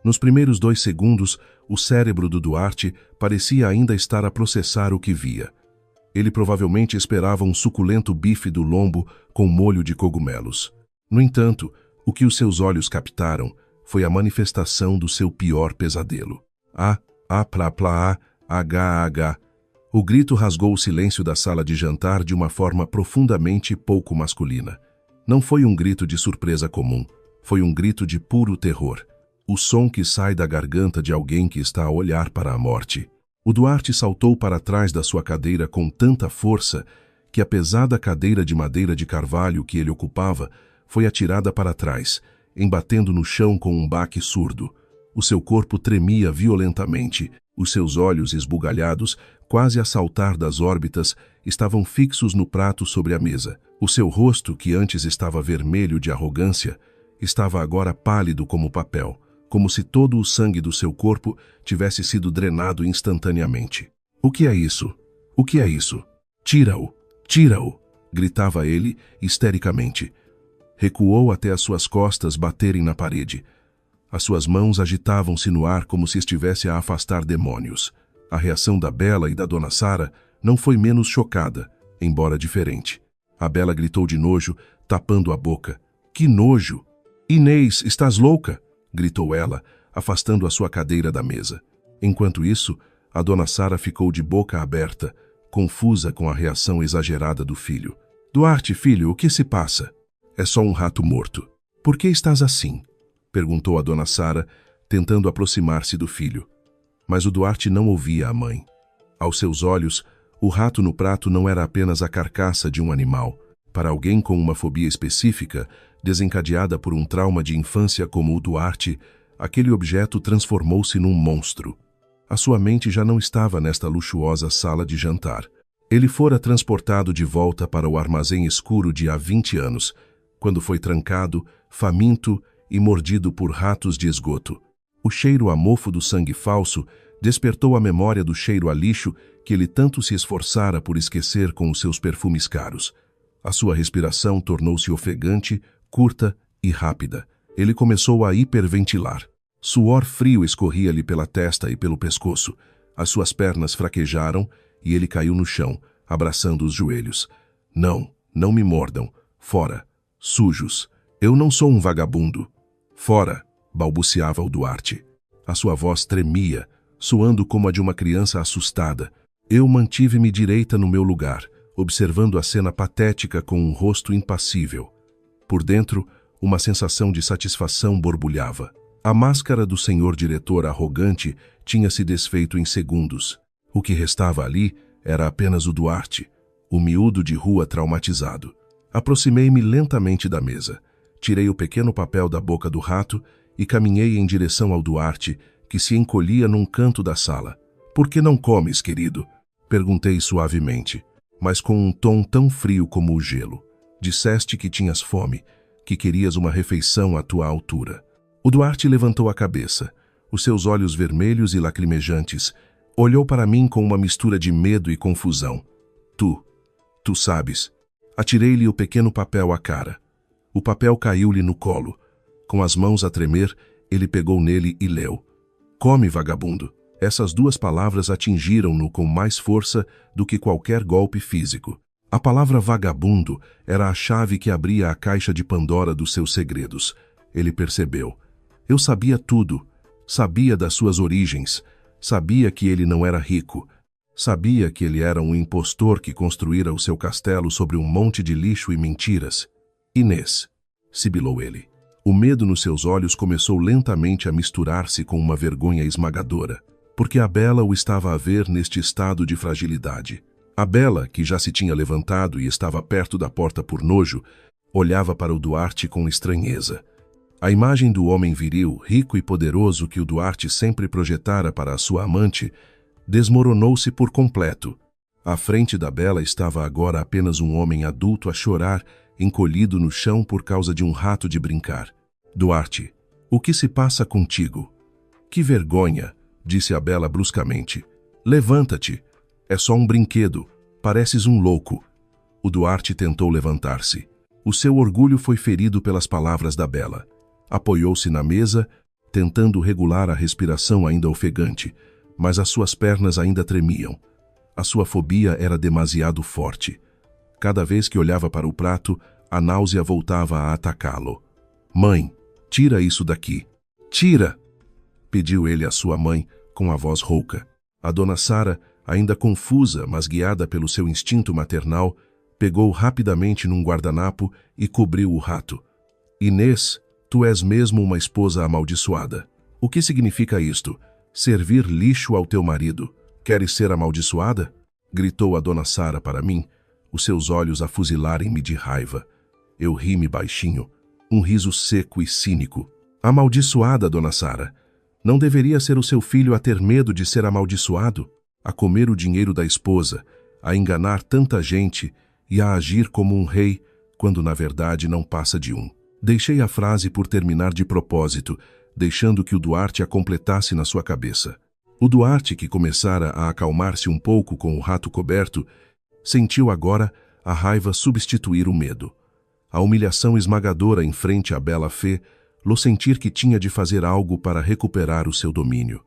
Nos primeiros 2 segundos, o cérebro do Duarte parecia ainda estar a processar o que via. Ele provavelmente esperava um suculento bife do lombo com molho de cogumelos. No entanto, o que os seus olhos captaram foi a manifestação do seu pior pesadelo. Plá, plá, H. O grito rasgou o silêncio da sala de jantar de uma forma profundamente pouco masculina. Não foi um grito de surpresa comum, foi um grito de puro terror. O som que sai da garganta de alguém que está a olhar para a morte. O Duarte saltou para trás da sua cadeira com tanta força que a pesada cadeira de madeira de carvalho que ele ocupava foi atirada para trás, embatendo no chão com um baque surdo. O seu corpo tremia violentamente, os seus olhos esbugalhados, quase a saltar das órbitas, estavam fixos no prato sobre a mesa. O seu rosto, que antes estava vermelho de arrogância, estava agora pálido como papel, como se todo o sangue do seu corpo tivesse sido drenado instantaneamente. "O que é isso? O que é isso? Tira-o! Tira-o!" gritava ele histericamente. Recuou até as suas costas baterem na parede. As suas mãos agitavam-se no ar como se estivesse a afastar demônios. A reação da Bela e da Dona Sara não foi menos chocada, embora diferente. A Bela gritou de nojo, tapando a boca. "Que nojo! Inês, estás louca?" gritou ela, afastando a sua cadeira da mesa. Enquanto isso, a Dona Sara ficou de boca aberta, confusa com a reação exagerada do filho. "Duarte, filho, o que se passa?" "É só um rato morto." "Por que estás assim?" perguntou a Dona Sara, tentando aproximar-se do filho. Mas o Duarte não ouvia a mãe. Aos seus olhos, o rato no prato não era apenas a carcaça de um animal. Para alguém com uma fobia específica, desencadeada por um trauma de infância como o Duarte, aquele objeto transformou-se num monstro. A sua mente já não estava nesta luxuosa sala de jantar. Ele fora transportado de volta para o armazém escuro de há 20 anos, quando foi trancado, faminto e mordido por ratos de esgoto. O cheiro a mofo do sangue falso despertou a memória do cheiro a lixo que ele tanto se esforçara por esquecer com os seus perfumes caros. A sua respiração tornou-se ofegante, curta e rápida. Ele começou a hiperventilar. Suor frio escorria-lhe pela testa e pelo pescoço. As suas pernas fraquejaram e ele caiu no chão, abraçando os joelhos. "Não, não me mordam. Fora. Sujos. Eu não sou um vagabundo." "Fora!" balbuciava o Duarte. A sua voz tremia, soando como a de uma criança assustada. Eu mantive-me direita no meu lugar, observando a cena patética com um rosto impassível. Por dentro, uma sensação de satisfação borbulhava. A máscara do senhor diretor arrogante tinha se desfeito em segundos. O que restava ali era apenas o Duarte, o miúdo de rua traumatizado. Aproximei-me lentamente da mesa, tirei o pequeno papel da boca do rato e caminhei em direção ao Duarte, que se encolhia num canto da sala. "Por que não comes, querido?" perguntei suavemente, mas com um tom tão frio como o gelo. "Disseste que tinhas fome, que querias uma refeição à tua altura." O Duarte levantou a cabeça, os seus olhos vermelhos e lacrimejantes, olhou para mim com uma mistura de medo e confusão. Tu sabes." Atirei-lhe o pequeno papel à cara. O papel caiu-lhe no colo. Com as mãos a tremer, ele pegou nele e leu. "Come, vagabundo." Essas duas palavras atingiram-no com mais força do que qualquer golpe físico. A palavra vagabundo era a chave que abria a caixa de Pandora dos seus segredos. Ele percebeu. Eu sabia tudo. Sabia das suas origens. Sabia que ele não era rico. Sabia que ele era um impostor que construíra o seu castelo sobre um monte de lixo e mentiras. "Inês", sibilou ele. O medo nos seus olhos começou lentamente a misturar-se com uma vergonha esmagadora, porque a Bela o estava a ver neste estado de fragilidade. A Bela, que já se tinha levantado e estava perto da porta por nojo, olhava para o Duarte com estranheza. A imagem do homem viril, rico e poderoso que o Duarte sempre projetara para a sua amante, desmoronou-se por completo. À frente da Bela estava agora apenas um homem adulto a chorar, encolhido no chão por causa de um rato de brincar. "Duarte, o que se passa contigo?" "Que vergonha", disse a Bela bruscamente. "Levanta-te. É só um brinquedo. Pareces um louco." O Duarte tentou levantar-se. O seu orgulho foi ferido pelas palavras da Bela. Apoiou-se na mesa, tentando regular a respiração ainda ofegante, mas as suas pernas ainda tremiam. A sua fobia era demasiado forte. Cada vez que olhava para o prato, a náusea voltava a atacá-lo. Mãe, tira isso daqui. Tira! Pediu ele à sua mãe, com a voz rouca. A dona Sara, ainda confusa, mas guiada pelo seu instinto maternal, pegou rapidamente num guardanapo e cobriu o rato. Inês, tu és mesmo uma esposa amaldiçoada. O que significa isto? Servir lixo ao teu marido. Queres ser amaldiçoada? Gritou a dona Sara para mim, os seus olhos a fuzilarem-me de raiva. Eu ri-me baixinho, um riso seco e cínico. Amaldiçoada, dona Sara. Não deveria ser o seu filho a ter medo de ser amaldiçoado? A comer o dinheiro da esposa, a enganar tanta gente e a agir como um rei, quando na verdade não passa de um. Deixei a frase por terminar de propósito, deixando que o Duarte a completasse na sua cabeça. O Duarte, que começara a acalmar-se um pouco com o rato coberto, sentiu agora a raiva substituir o medo. A humilhação esmagadora em frente à bela Fê, lo sentir que tinha de fazer algo para recuperar o seu domínio.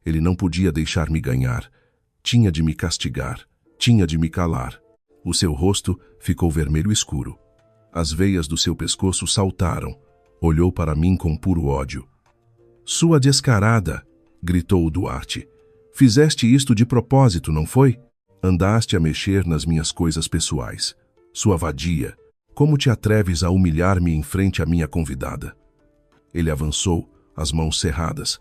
Ele não podia deixar-me ganhar. Tinha de me castigar. Tinha de me calar. O seu rosto ficou vermelho escuro. As veias do seu pescoço saltaram. Olhou para mim com puro ódio. Sua descarada! Gritou o Duarte. Fizeste isto de propósito, não foi? Andaste a mexer nas minhas coisas pessoais. Sua vadia! Como te atreves a humilhar-me em frente à minha convidada? Ele avançou, as mãos cerradas.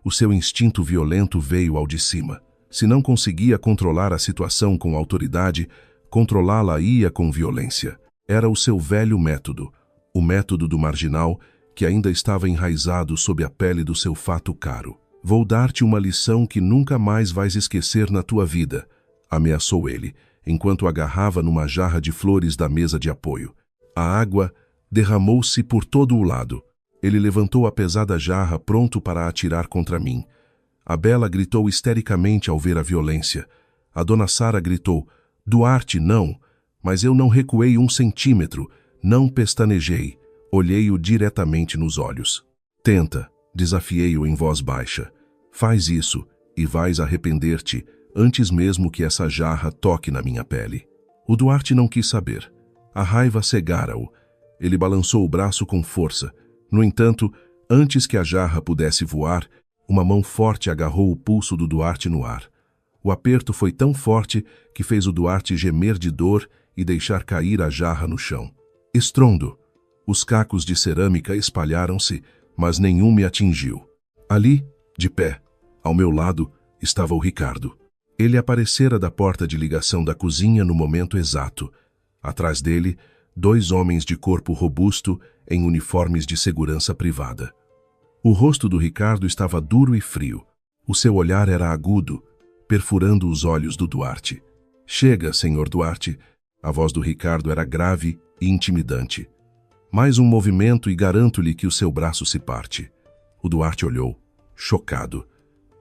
O seu instinto violento veio ao de cima. Se não conseguia controlar a situação com autoridade, controlá-la-ia com violência. Era o seu velho método, o método do marginal, que ainda estava enraizado sob a pele do seu fato caro. Vou dar-te uma lição que nunca mais vais esquecer na tua vida, ameaçou ele, enquanto agarrava numa jarra de flores da mesa de apoio. A água derramou-se por todo o lado. Ele levantou a pesada jarra pronto para atirar contra mim. A Bela gritou histericamente ao ver a violência. A dona Sara gritou, Duarte, não! Mas eu não recuei 1 centímetro, não pestanejei. Olhei-o diretamente nos olhos. Tenta, desafiei-o em voz baixa. Faz isso, e vais arrepender-te, antes mesmo que essa jarra toque na minha pele. O Duarte não quis saber. A raiva cegara-o. Ele balançou o braço com força. No entanto, antes que a jarra pudesse voar, uma mão forte agarrou o pulso do Duarte no ar. O aperto foi tão forte que fez o Duarte gemer de dor e deixar cair a jarra no chão. Estrondo! Os cacos de cerâmica espalharam-se, mas nenhum me atingiu. Ali, de pé, ao meu lado, estava o Ricardo. Ele aparecera da porta de ligação da cozinha no momento exato. Atrás dele, 2 homens de corpo robusto em uniformes de segurança privada. O rosto do Ricardo estava duro e frio. O seu olhar era agudo, perfurando os olhos do Duarte. Chega, senhor Duarte. A voz do Ricardo era grave e intimidante. Mais um movimento e garanto-lhe que o seu braço se parte. O Duarte olhou, chocado.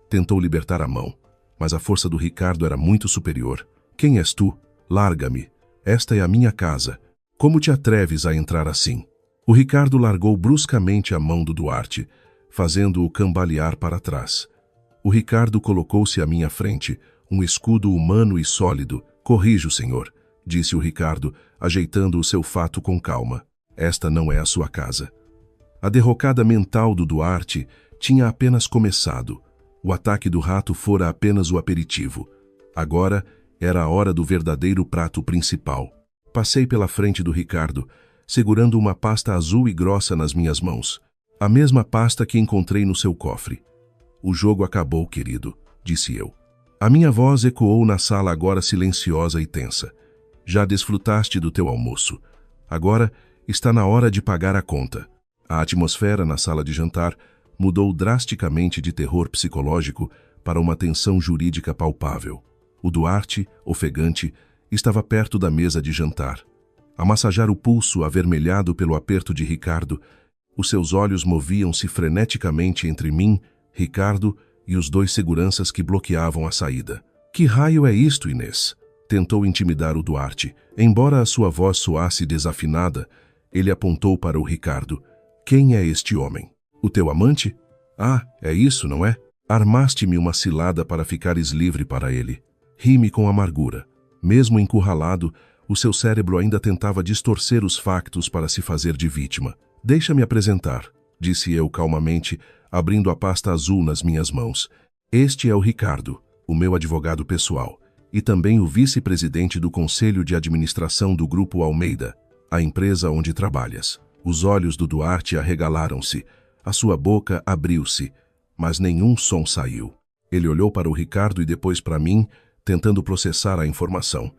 Tentou libertar a mão, mas a força do Ricardo era muito superior. Quem és tu? Larga-me. Esta é a minha casa. Como te atreves a entrar assim? O Ricardo largou bruscamente a mão do Duarte, fazendo-o cambalear para trás. O Ricardo colocou-se à minha frente, um escudo humano e sólido. Corrijo, senhor, disse o Ricardo, ajeitando o seu fato com calma. Esta não é a sua casa. A derrocada mental do Duarte tinha apenas começado. O ataque do rato fora apenas o aperitivo. Agora era a hora do verdadeiro prato principal. Passei pela frente do Ricardo, segurando uma pasta azul e grossa nas minhas mãos. A mesma pasta que encontrei no seu cofre. O jogo acabou, querido, disse eu. A minha voz ecoou na sala agora silenciosa e tensa. Já desfrutaste do teu almoço. Agora está na hora de pagar a conta. A atmosfera na sala de jantar mudou drasticamente de terror psicológico para uma tensão jurídica palpável. O Duarte, ofegante, estava perto da mesa de jantar. A massajar o pulso avermelhado pelo aperto de Ricardo, os seus olhos moviam-se freneticamente entre mim, Ricardo e os 2 seguranças que bloqueavam a saída. Que raio é isto, Inês? Tentou intimidar o Duarte. Embora a sua voz soasse desafinada, ele apontou para o Ricardo. Quem é este homem? O teu amante? Ah, é isso, não é? Armaste-me uma cilada para ficares livre para ele. Ri-me com amargura. Mesmo encurralado, o seu cérebro ainda tentava distorcer os factos para se fazer de vítima. Deixa-me apresentar, disse eu calmamente, abrindo a pasta azul nas minhas mãos. Este é o Ricardo, o meu advogado pessoal, e também o vice-presidente do Conselho de Administração do Grupo Almeida, a empresa onde trabalhas. Os olhos do Duarte arregalaram-se, a sua boca abriu-se, mas nenhum som saiu. Ele olhou para o Ricardo e depois para mim, tentando processar a informação.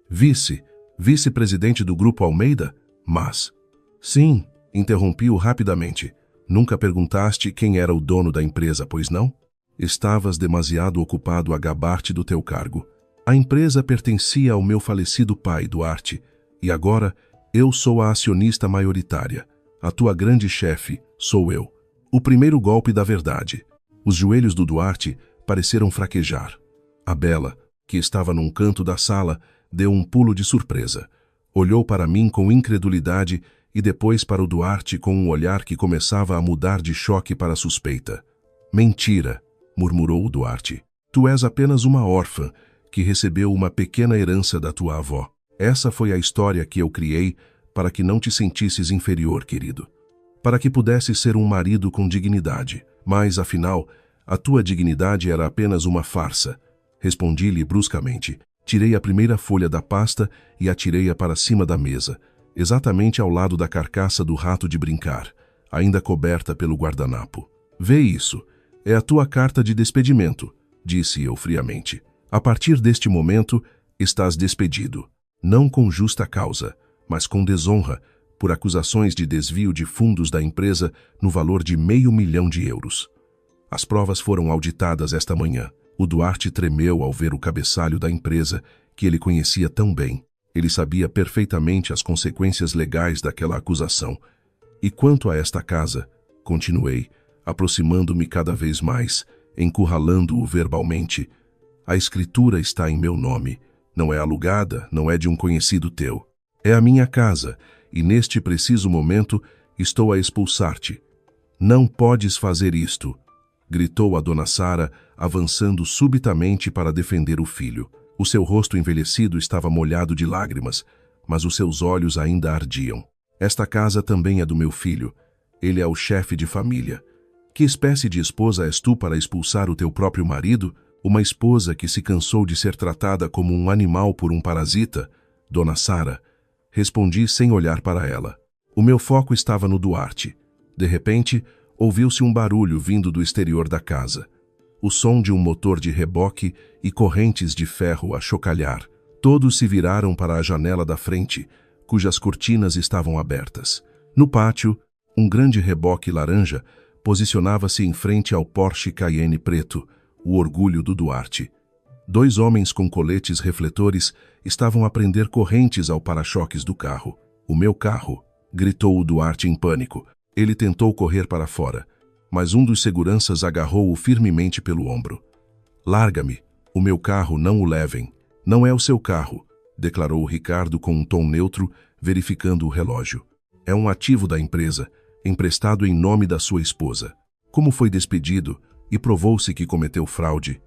Vice-presidente do Grupo Almeida? Mas... Sim, interrompi-o rapidamente. Nunca perguntaste quem era o dono da empresa, pois não? Estavas demasiado ocupado a gabar-te do teu cargo. A empresa pertencia ao meu falecido pai, Duarte, e agora eu sou a acionista maioritária. A tua grande chefe sou eu. O primeiro golpe da verdade. Os joelhos do Duarte pareceram fraquejar. A Bela, que estava num canto da sala, deu um pulo de surpresa. Olhou para mim com incredulidade e depois para o Duarte com um olhar que começava a mudar de choque para suspeita. Mentira, murmurou o Duarte. Tu és apenas uma órfã que recebeu uma pequena herança da tua avó. Essa foi a história que eu criei para que não te sentisses inferior, querido. Para que pudesses ser um marido com dignidade. Mas, afinal, a tua dignidade era apenas uma farsa. Respondi-lhe bruscamente. Tirei a primeira folha da pasta e atirei-a para cima da mesa, exatamente ao lado da carcaça do rato de brincar, ainda coberta pelo guardanapo. Vê isso. É a tua carta de despedimento, disse eu friamente. A partir deste momento, estás despedido. Não com justa causa, mas com desonra, por acusações de desvio de fundos da empresa no valor de €500 mil. As provas foram auditadas esta manhã. O Duarte tremeu ao ver o cabeçalho da empresa, que ele conhecia tão bem. Ele sabia perfeitamente as consequências legais daquela acusação. E quanto a esta casa, continuei, aproximando-me cada vez mais, encurralando-o verbalmente, a escritura está em meu nome. Não é alugada, não é de um conhecido teu. É a minha casa, e neste preciso momento estou a expulsar-te. Não podes fazer isto, gritou a dona Sara, avançando subitamente para defender o filho. O seu rosto envelhecido estava molhado de lágrimas, mas os seus olhos ainda ardiam. Esta casa também é do meu filho. Ele é o chefe de família. Que espécie de esposa és tu para expulsar o teu próprio marido? Uma esposa que se cansou de ser tratada como um animal por um parasita? Dona Sara, respondi sem olhar para ela. O meu foco estava no Duarte. De repente, ouviu-se um barulho vindo do exterior da casa. O som de um motor de reboque e correntes de ferro a chocalhar. Todos se viraram para a janela da frente, cujas cortinas estavam abertas. No pátio, um grande reboque laranja posicionava-se em frente ao Porsche Cayenne preto, o orgulho do Duarte. 2 homens com coletes refletores estavam a prender correntes ao para-choques do carro. O meu carro, gritou o Duarte em pânico. Ele tentou correr para fora, mas um dos seguranças agarrou-o firmemente pelo ombro. Larga-me, o meu carro, não o levem. Não é o seu carro, declarou Ricardo com um tom neutro, verificando o relógio. É um ativo da empresa, emprestado em nome da sua esposa. Como foi despedido e provou-se que cometeu fraude,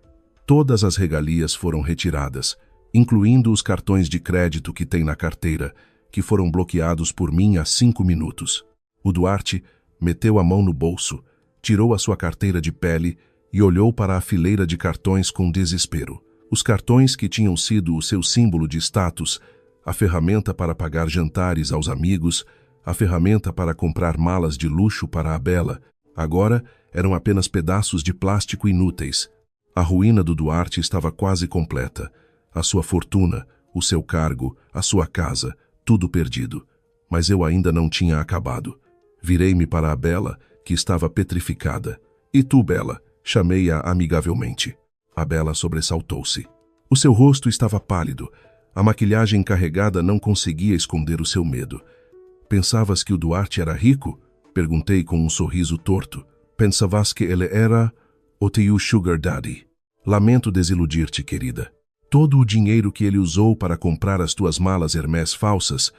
todas as regalias foram retiradas, incluindo os cartões de crédito que tem na carteira, que foram bloqueados por mim há 5 minutos. O Duarte meteu a mão no bolso, tirou a sua carteira de pele e olhou para a fileira de cartões com desespero. Os cartões que tinham sido o seu símbolo de status, a ferramenta para pagar jantares aos amigos, a ferramenta para comprar malas de luxo para a Bela, agora eram apenas pedaços de plástico inúteis. A ruína do Duarte estava quase completa. A sua fortuna, o seu cargo, a sua casa, tudo perdido. Mas eu ainda não tinha acabado. Virei-me para a Bela, que estava petrificada. E tu, Bela? Chamei-a amigavelmente. A Bela sobressaltou-se. O seu rosto estava pálido. A maquilhagem carregada não conseguia esconder o seu medo. Pensavas que o Duarte era rico? Perguntei com um sorriso torto. Pensavas que ele era o teu sugar daddy? Lamento desiludir-te, querida. Todo o dinheiro que ele usou para comprar as tuas malas Hermès falsas,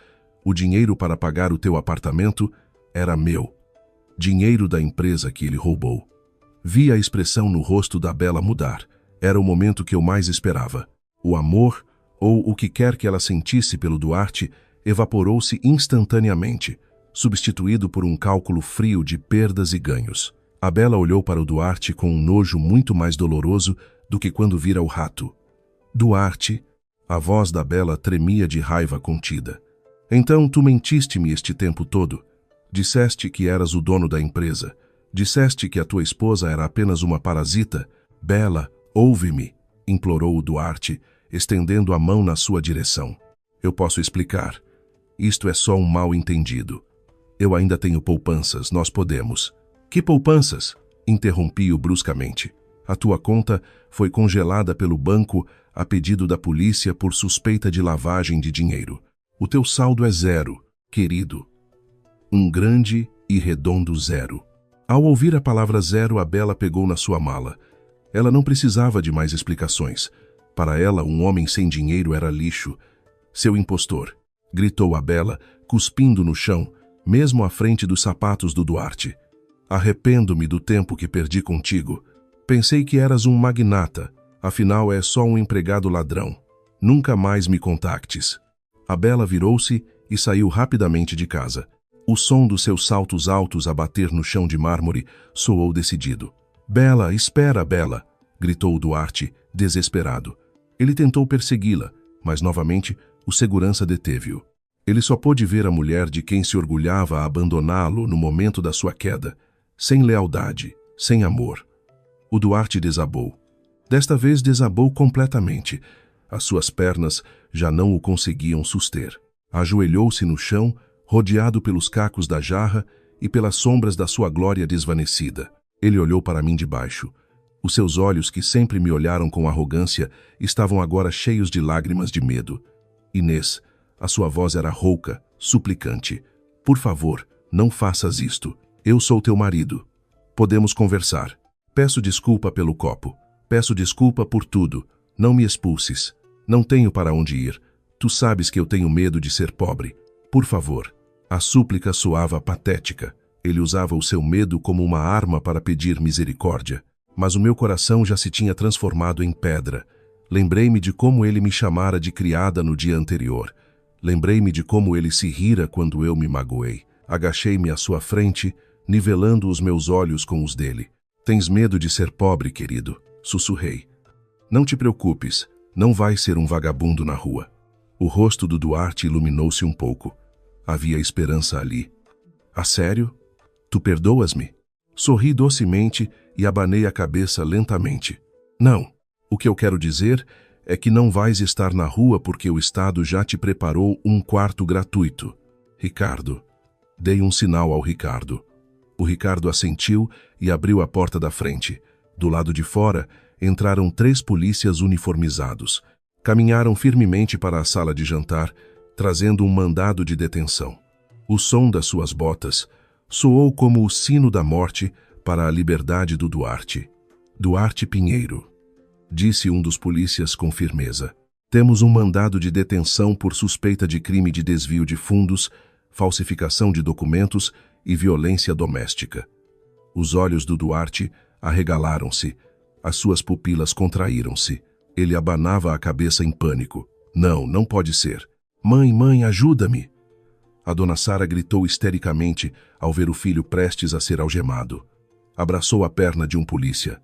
o dinheiro para pagar o teu apartamento, era meu. Dinheiro da empresa que ele roubou. Vi a expressão no rosto da Bela mudar. Era o momento que eu mais esperava. O amor, ou o que quer que ela sentisse pelo Duarte, evaporou-se instantaneamente, substituído por um cálculo frio de perdas e ganhos. A Bela olhou para o Duarte com um nojo muito mais doloroso do que quando vira o rato. Duarte, a voz da Bela tremia de raiva contida. Então tu mentiste-me este tempo todo. Disseste que eras o dono da empresa. Disseste que a tua esposa era apenas uma parasita. Bela, ouve-me, implorou o Duarte, estendendo a mão na sua direção. Eu posso explicar. Isto é só um mal-entendido. Eu ainda tenho poupanças, nós podemos. Que poupanças? Interrompi-o bruscamente. A tua conta foi congelada pelo banco a pedido da polícia por suspeita de lavagem de dinheiro. O teu saldo é zero, querido. Um grande e redondo zero. Ao ouvir a palavra zero, a Bela pegou na sua mala. Ela não precisava de mais explicações. Para ela, um homem sem dinheiro era lixo. Seu impostor, gritou a Bela, cuspindo no chão, mesmo à frente dos sapatos do Duarte. Arrependo-me do tempo que perdi contigo. Pensei que eras um magnata, afinal é só um empregado ladrão. Nunca mais me contactes. A Bela virou-se e saiu rapidamente de casa. O som dos seus saltos altos a bater no chão de mármore soou decidido. Bela, espera, Bela! Gritou o Duarte, desesperado. Ele tentou persegui-la, mas novamente o segurança deteve-o. Ele só pôde ver a mulher de quem se orgulhava a abandoná-lo no momento da sua queda, sem lealdade, sem amor. O Duarte desabou. Desta vez desabou completamente. As suas pernas já não o conseguiam suster. Ajoelhou-se no chão, rodeado pelos cacos da jarra e pelas sombras da sua glória desvanecida. Ele olhou para mim de baixo. Os seus olhos, que sempre me olharam com arrogância, estavam agora cheios de lágrimas de medo. Inês, a sua voz era rouca, suplicante. Por favor, não faças isto. Eu sou teu marido. Podemos conversar. Peço desculpa pelo copo. Peço desculpa por tudo. Não me expulses. Não tenho para onde ir. Tu sabes que eu tenho medo de ser pobre. Por favor. A súplica soava patética. Ele usava o seu medo como uma arma para pedir misericórdia. Mas o meu coração já se tinha transformado em pedra. Lembrei-me de como ele me chamara de criada no dia anterior. Lembrei-me de como ele se rira quando eu me magoei. Agachei-me à sua frente, nivelando os meus olhos com os dele. Tens medo de ser pobre, querido? Sussurrei. Não te preocupes, não vais ser um vagabundo na rua. O rosto do Duarte iluminou-se um pouco. Havia esperança ali. A sério? Tu perdoas-me? Sorri docemente e abanei a cabeça lentamente. Não. O que eu quero dizer é que não vais estar na rua porque o Estado já te preparou um quarto gratuito. Ricardo. Dei um sinal ao Ricardo. O Ricardo assentiu e abriu a porta da frente. Do lado de fora, entraram 3 polícias uniformizados. Caminharam firmemente para a sala de jantar, trazendo um mandado de detenção. O som das suas botas soou como o sino da morte para a liberdade do Duarte. Duarte Pinheiro, disse um dos polícias com firmeza. Temos um mandado de detenção por suspeita de crime de desvio de fundos, falsificação de documentos e violência doméstica. Os olhos do Duarte arregalaram-se, as suas pupilas contraíram-se. Ele abanava a cabeça em pânico. Não, não pode ser. Mãe, ajuda-me! A dona Sara gritou histericamente ao ver o filho prestes a ser algemado. Abraçou a perna de um polícia.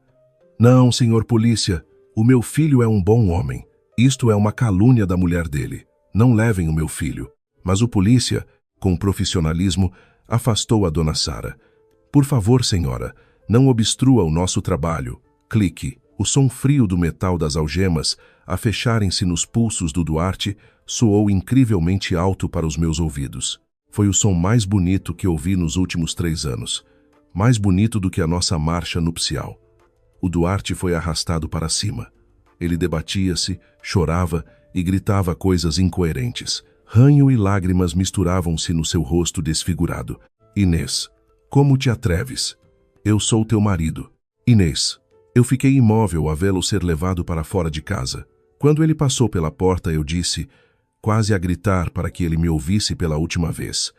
Não, senhor polícia, o meu filho é um bom homem. Isto é uma calúnia da mulher dele. Não levem o meu filho. Mas o polícia, com profissionalismo, afastou a dona Sara. Por favor, senhora, não obstrua o nosso trabalho. Clique. O som frio do metal das algemas, a fecharem-se nos pulsos do Duarte, soou incrivelmente alto para os meus ouvidos. Foi o som mais bonito que ouvi nos últimos 3 anos. Mais bonito do que a nossa marcha nupcial. O Duarte foi arrastado para cima. Ele debatia-se, chorava e gritava coisas incoerentes. Ranho e lágrimas misturavam-se no seu rosto desfigurado. Inês, como te atreves? Eu sou teu marido. Inês, eu fiquei imóvel a vê-lo ser levado para fora de casa. Quando ele passou pela porta, eu disse, quase a gritar para que ele me ouvisse pela última vez.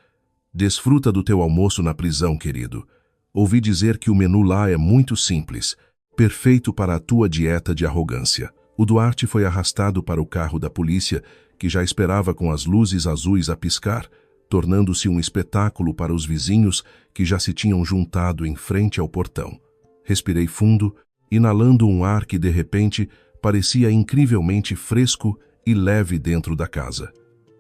Desfruta do teu almoço na prisão, querido. Ouvi dizer que o menu lá é muito simples, perfeito para a tua dieta de arrogância. O Duarte foi arrastado para o carro da polícia, que já esperava com as luzes azuis a piscar, tornando-se um espetáculo para os vizinhos que já se tinham juntado em frente ao portão. Respirei fundo, inalando um ar que de repente parecia incrivelmente fresco e leve dentro da casa.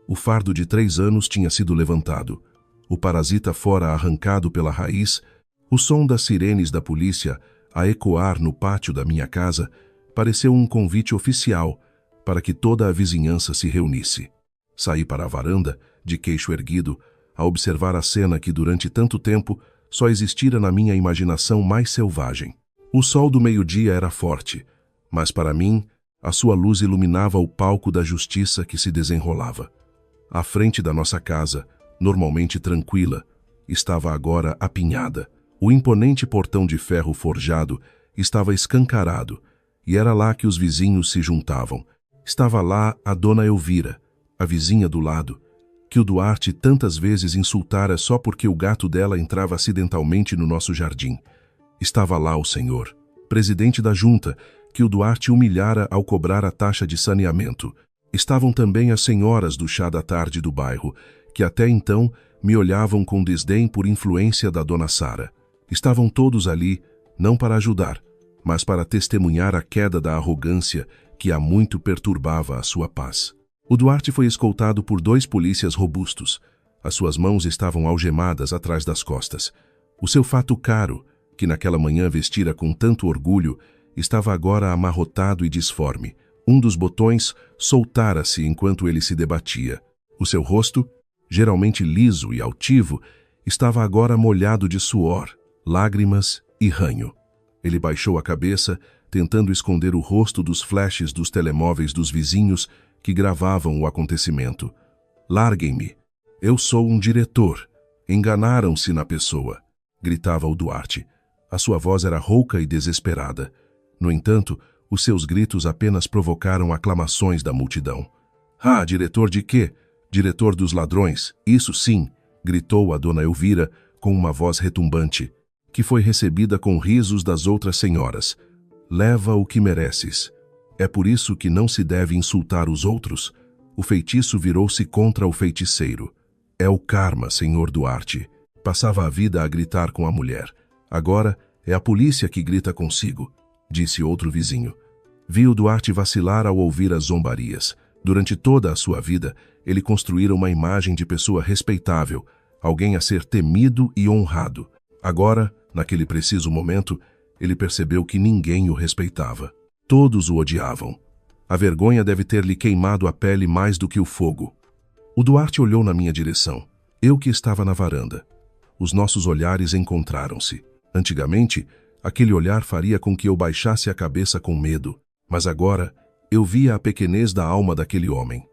O fardo de 3 anos tinha sido levantado. O parasita fora arrancado pela raiz. O som das sirenes da polícia a ecoar no pátio da minha casa pareceu um convite oficial para que toda a vizinhança se reunisse. Saí para a varanda, de queixo erguido, a observar a cena que durante tanto tempo só existira na minha imaginação mais selvagem. O sol do meio-dia era forte, mas para mim a sua luz iluminava o palco da justiça que se desenrolava. À frente da nossa casa, normalmente tranquila, estava agora apinhada. O imponente portão de ferro forjado estava escancarado, e era lá que os vizinhos se juntavam. Estava lá a dona Elvira, a vizinha do lado, que o Duarte tantas vezes insultara só porque o gato dela entrava acidentalmente no nosso jardim. Estava lá o senhor, presidente da junta, que o Duarte humilhara ao cobrar a taxa de saneamento. Estavam também as senhoras do chá da tarde do bairro, que até então me olhavam com desdém por influência da dona Sara. Estavam todos ali, não para ajudar, mas para testemunhar a queda da arrogância que há muito perturbava a sua paz. O Duarte foi escoltado por 2 polícias robustos. As suas mãos estavam algemadas atrás das costas. O seu fato caro, que naquela manhã vestira com tanto orgulho, estava agora amarrotado e disforme. Um dos botões soltara-se enquanto ele se debatia. O seu rosto, geralmente liso e altivo, estava agora molhado de suor, lágrimas e ranho. Ele baixou a cabeça, tentando esconder o rosto dos flashes dos telemóveis dos vizinhos que gravavam o acontecimento. "Larguem-me! Eu sou um diretor! Enganaram-se na pessoa!" gritava o Duarte. A sua voz era rouca e desesperada. No entanto, os seus gritos apenas provocaram aclamações da multidão. "Ah, diretor de quê? Diretor dos ladrões, isso sim!" gritou a dona Elvira com uma voz retumbante, que foi recebida com risos das outras senhoras. "Leva o que mereces. É por isso que não se deve insultar os outros." O feitiço virou-se contra o feiticeiro. "É o karma, senhor Duarte." Passava a vida a gritar com a mulher. "Agora é a polícia que grita consigo", disse outro vizinho. Vi o Duarte vacilar ao ouvir as zombarias. Durante toda a sua vida, ele construíra uma imagem de pessoa respeitável, alguém a ser temido e honrado. Agora, naquele preciso momento, ele percebeu que ninguém o respeitava. Todos o odiavam. A vergonha deve ter-lhe queimado a pele mais do que o fogo. O Duarte olhou na minha direção. Eu que estava na varanda. Os nossos olhares encontraram-se. Antigamente, aquele olhar faria com que eu baixasse a cabeça com medo, mas agora eu via a pequenez da alma daquele homem.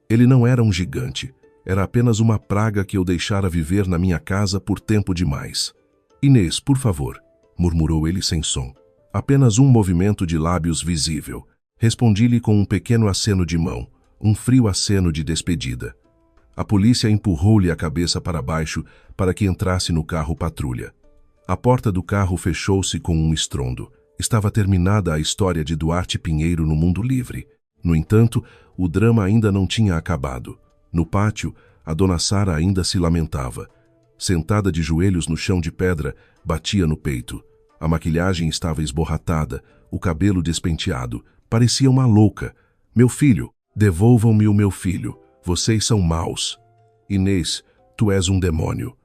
Ele não era um gigante, era apenas uma praga que eu deixara viver na minha casa por tempo demais. "Inês, por favor", murmurou ele sem som. Apenas um movimento de lábios visível. Respondi-lhe com um pequeno aceno de mão, um frio aceno de despedida. A polícia empurrou-lhe a cabeça para baixo para que entrasse no carro patrulha. A porta do carro fechou-se com um estrondo. Estava terminada a história de Duarte Pinheiro no mundo livre. No entanto, o drama ainda não tinha acabado. No pátio, a dona Sara ainda se lamentava. Sentada de joelhos no chão de pedra, batia no peito. A maquilhagem estava esborratada, o cabelo despenteado. Parecia uma louca. "Meu filho, devolvam-me o meu filho. Vocês são maus. Inês, tu és um demônio.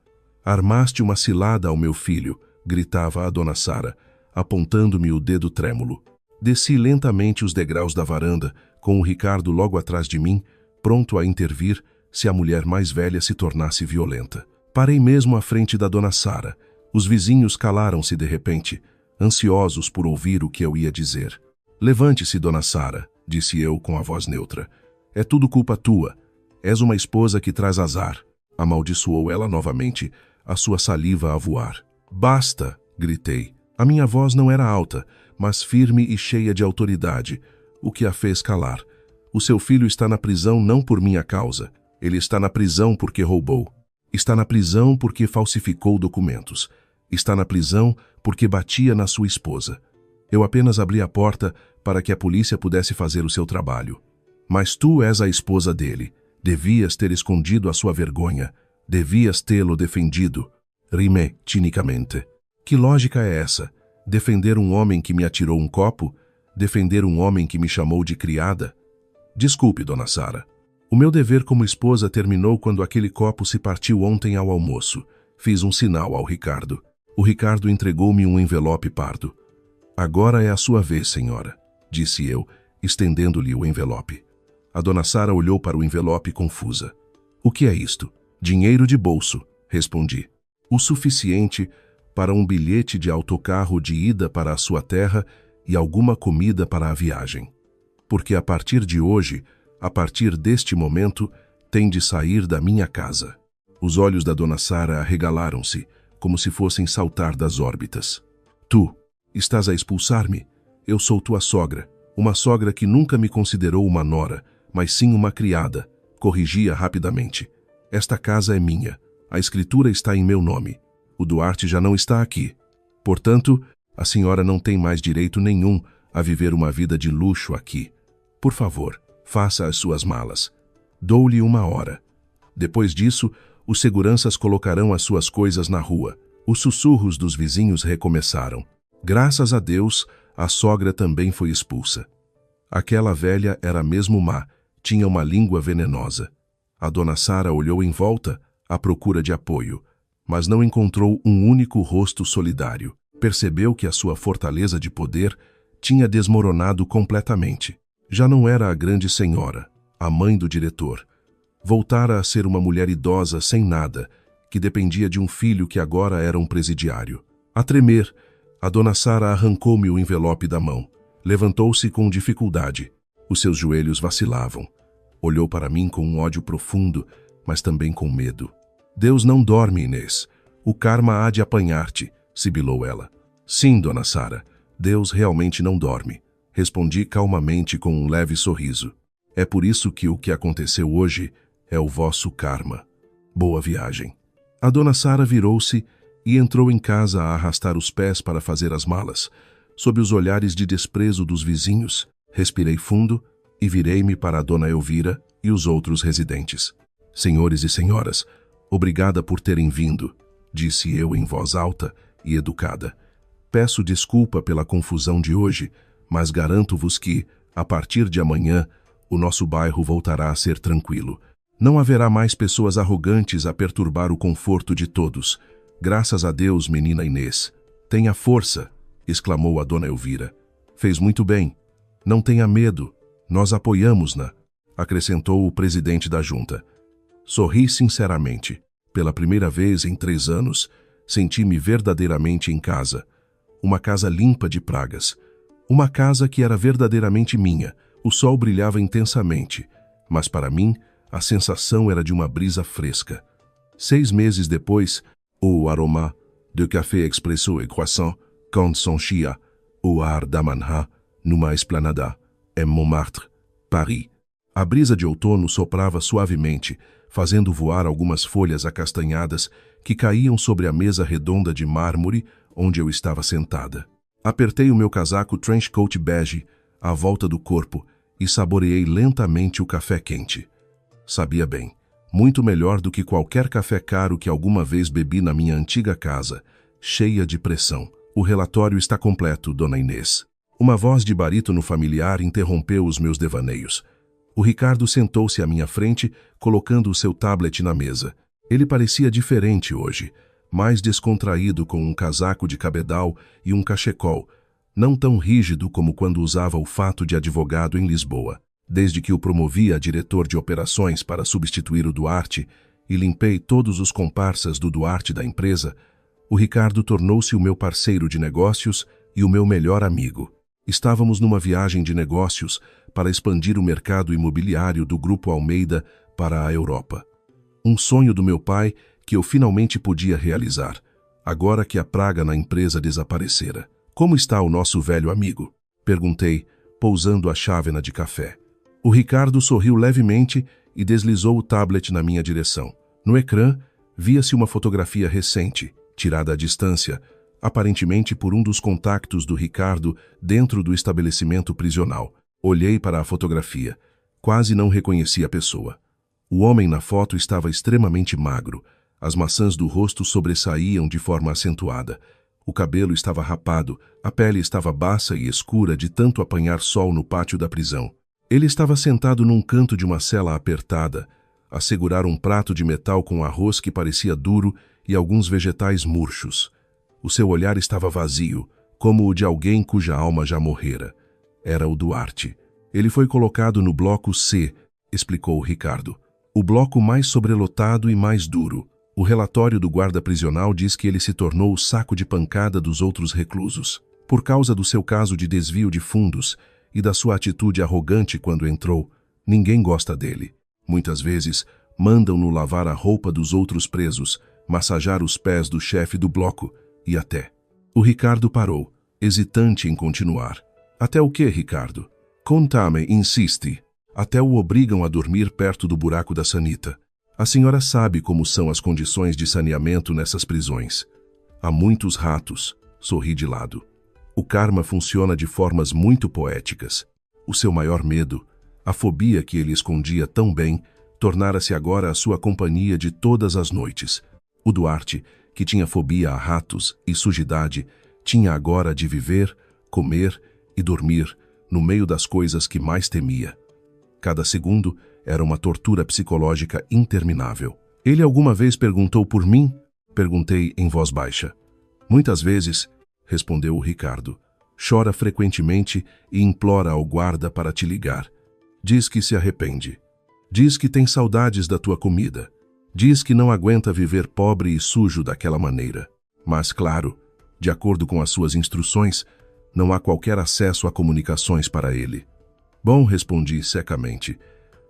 Armaste uma cilada ao meu filho", gritava a dona Sara, apontando-me o dedo trêmulo. Desci lentamente os degraus da varanda, com o Ricardo logo atrás de mim, pronto a intervir se a mulher mais velha se tornasse violenta. Parei mesmo à frente da dona Sara. Os vizinhos calaram-se de repente, ansiosos por ouvir o que eu ia dizer. "Levante-se, dona Sara", disse eu com a voz neutra. "É tudo culpa tua. És uma esposa que traz azar", amaldiçoou ela novamente, a sua saliva a voar. "Basta", gritei. A minha voz não era alta, mas firme e cheia de autoridade, o que a fez calar. "O seu filho está na prisão não por minha causa. Ele está na prisão porque roubou. Está na prisão porque falsificou documentos. Está na prisão porque batia na sua esposa. Eu apenas abri a porta para que a polícia pudesse fazer o seu trabalho. Mas tu és a esposa dele. Devias ter escondido a sua vergonha. Devias tê-lo defendido. Rimei cinicamente. Que lógica é essa? Defender um homem que me atirou um copo? Defender um homem que me chamou de criada? Desculpe, dona Sara. O meu dever como esposa terminou quando aquele copo se partiu ontem ao almoço. Fiz um sinal ao Ricardo. O Ricardo entregou-me um envelope pardo. Agora é a sua vez, senhora, disse eu, estendendo-lhe o envelope. A dona Sara olhou para o envelope confusa. O que é isto? Dinheiro de bolso, respondi. O suficiente para um bilhete de autocarro de ida para a sua terra e alguma comida para a viagem. Porque a partir de hoje, a partir deste momento, tem de sair da minha casa. Os olhos da dona Sara arregalaram-se, como se fossem saltar das órbitas. Tu, estás a expulsar-me? Eu sou tua sogra, uma sogra que nunca me considerou uma nora, mas sim uma criada. Corrigia rapidamente. Esta casa é minha. A escritura está em meu nome. O Duarte já não está aqui. Portanto, a senhora não tem mais direito nenhum a viver uma vida de luxo aqui. Por favor, faça as suas malas. Dou-lhe 1 hora. Depois disso, os seguranças colocarão as suas coisas na rua. Os sussurros dos vizinhos recomeçaram. Graças a Deus, a sogra também foi expulsa. Aquela velha era mesmo má, tinha uma língua venenosa. A dona Sara olhou em volta, à procura de apoio, mas não encontrou um único rosto solidário. Percebeu que a sua fortaleza de poder tinha desmoronado completamente. Já não era a grande senhora, a mãe do diretor. Voltara a ser uma mulher idosa sem nada, que dependia de um filho que agora era um presidiário. A tremer, a dona Sara arrancou-me o envelope da mão. Levantou-se com dificuldade. Os seus joelhos vacilavam. Olhou para mim com um ódio profundo, mas também com medo. Deus não dorme, Inês. O karma há de apanhar-te, sibilou ela. Sim, dona Sara, Deus realmente não dorme. Respondi calmamente com um leve sorriso. É por isso que o que aconteceu hoje é o vosso karma. Boa viagem. A dona Sara virou-se e entrou em casa a arrastar os pés para fazer as malas. Sob os olhares de desprezo dos vizinhos, respirei fundo e virei-me para a dona Elvira e os outros residentes. Senhores e senhoras, obrigada por terem vindo, disse eu em voz alta e educada. Peço desculpa pela confusão de hoje, mas garanto-vos que, a partir de amanhã, o nosso bairro voltará a ser tranquilo. Não haverá mais pessoas arrogantes a perturbar o conforto de todos. Graças a Deus, menina Inês. Tenha força, exclamou a dona Elvira. Fez muito bem. Não tenha medo. Nós apoiamos-na, acrescentou o presidente da junta. Sorri sinceramente. Pela primeira vez em 3 anos, senti-me verdadeiramente em casa. Uma casa limpa de pragas. Uma casa que era verdadeiramente minha. O sol brilhava intensamente, mas para mim, a sensação era de uma brisa fresca. 6 meses depois, o aroma de café expresso et croissant quand sentia o ar da manhã numa esplanada em Montmartre, Paris. A brisa de outono soprava suavemente, fazendo voar algumas folhas acastanhadas que caíam sobre a mesa redonda de mármore onde eu estava sentada. Apertei o meu casaco trench coat bege à volta do corpo e saboreei lentamente o café quente. Sabia bem, muito melhor do que qualquer café caro que alguma vez bebi na minha antiga casa, cheia de pressão. O relatório está completo, dona Inês. Uma voz de barítono familiar interrompeu os meus devaneios. O Ricardo sentou-se à minha frente, colocando o seu tablet na mesa. Ele parecia diferente hoje, mais descontraído com um casaco de cabedal e um cachecol, não tão rígido como quando usava o fato de advogado em Lisboa. Desde que o promovi a diretor de operações para substituir o Duarte e limpei todos os comparsas do Duarte da empresa, o Ricardo tornou-se o meu parceiro de negócios e o meu melhor amigo. Estávamos numa viagem de negócios para expandir o mercado imobiliário do Grupo Almeida para a Europa. Um sonho do meu pai que eu finalmente podia realizar, agora que a praga na empresa desaparecera. Como está o nosso velho amigo? Perguntei, pousando a chávena de café. O Ricardo sorriu levemente e deslizou o tablet na minha direção. No ecrã, via-se uma fotografia recente, tirada à distância, aparentemente por um dos contactos do Ricardo dentro do estabelecimento prisional. Olhei para a fotografia. Quase não reconheci a pessoa. O homem na foto estava extremamente magro. As maçãs do rosto sobressaíam de forma acentuada. O cabelo estava rapado, a pele estava baça e escura de tanto apanhar sol no pátio da prisão. Ele estava sentado num canto de uma cela apertada, a segurar um prato de metal com arroz que parecia duro e alguns vegetais murchos. O seu olhar estava vazio, como o de alguém cuja alma já morrera. Era o Duarte. Ele foi colocado no bloco C, explicou Ricardo. O bloco mais sobrelotado e mais duro. O relatório do guarda prisional diz que ele se tornou o saco de pancada dos outros reclusos. Por causa do seu caso de desvio de fundos e da sua atitude arrogante quando entrou, ninguém gosta dele. Muitas vezes, mandam-no lavar a roupa dos outros presos, massajar os pés do chefe do bloco e até. O Ricardo parou, hesitante em continuar. Até o que, Ricardo? Contame, insiste. Até o obrigam a dormir perto do buraco da sanita. A senhora sabe como são as condições de saneamento nessas prisões. Há muitos ratos, sorri de lado. O karma funciona de formas muito poéticas. O seu maior medo, a fobia que ele escondia tão bem, tornara-se agora a sua companhia de todas as noites. O Duarte, que tinha fobia a ratos e sujidade, tinha agora de viver, comer e dormir no meio das coisas que mais temia. Cada segundo era uma tortura psicológica interminável. Ele alguma vez perguntou por mim? Perguntei em voz baixa. Muitas vezes, respondeu o Ricardo. Chora frequentemente e implora ao guarda para te ligar. Diz que se arrepende. Diz que tem saudades da tua comida. Diz que não aguenta viver pobre e sujo daquela maneira. Mas, claro, de acordo com as suas instruções, não há qualquer acesso a comunicações para ele. Bom, respondi secamente.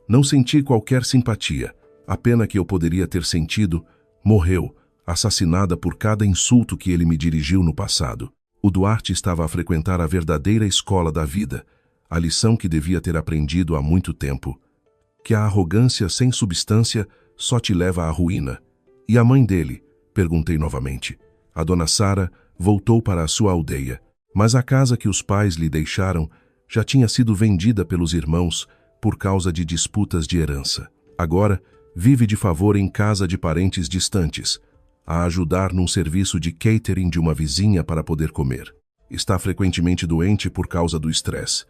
Não senti qualquer simpatia. A pena que eu poderia ter sentido morreu, assassinada por cada insulto que ele me dirigiu no passado. O Duarte estava a frequentar a verdadeira escola da vida, a lição que devia ter aprendido há muito tempo. Que a arrogância sem substância só te leva à ruína. E a mãe dele? Perguntei novamente. A dona Sara voltou para a sua aldeia, mas a casa que os pais lhe deixaram já tinha sido vendida pelos irmãos por causa de disputas de herança. Agora, vive de favor em casa de parentes distantes, a ajudar num serviço de catering de uma vizinha para poder comer. Está frequentemente doente por causa do estresse.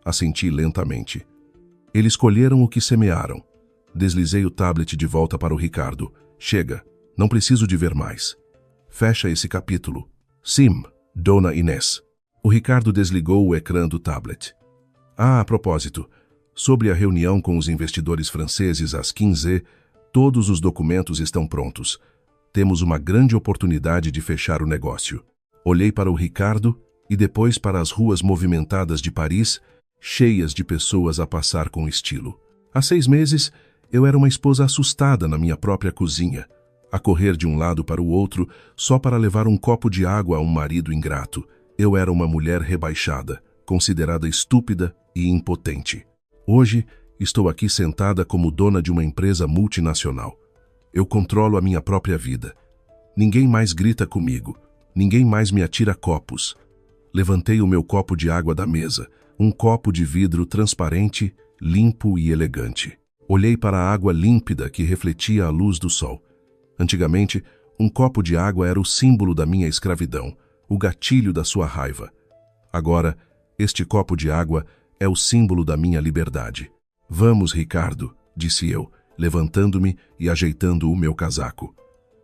Assenti lentamente. Eles escolheram o que semearam. Deslizei o tablet de volta para o Ricardo. Chega, não preciso de ver mais. Fecha esse capítulo. Sim, Dona Inês. O Ricardo desligou o ecrã do tablet. A propósito, sobre a reunião com os investidores franceses às 15h, todos os documentos estão prontos. Temos uma grande oportunidade de fechar o negócio. Olhei para o Ricardo e depois para as ruas movimentadas de Paris, cheias de pessoas a passar com estilo. Há 6 meses, eu era uma esposa assustada na minha própria cozinha, a correr de um lado para o outro só para levar um copo de água a um marido ingrato. Eu era uma mulher rebaixada, considerada estúpida e impotente. Hoje, estou aqui sentada como dona de uma empresa multinacional. Eu controlo a minha própria vida. Ninguém mais grita comigo. Ninguém mais me atira copos. Levantei o meu copo de água da mesa, um copo de vidro transparente, limpo e elegante. Olhei para a água límpida que refletia a luz do sol. Antigamente, um copo de água era o símbolo da minha escravidão, o gatilho da sua raiva. Agora, este copo de água é o símbolo da minha liberdade. Vamos, Ricardo, disse eu, levantando-me e ajeitando o meu casaco.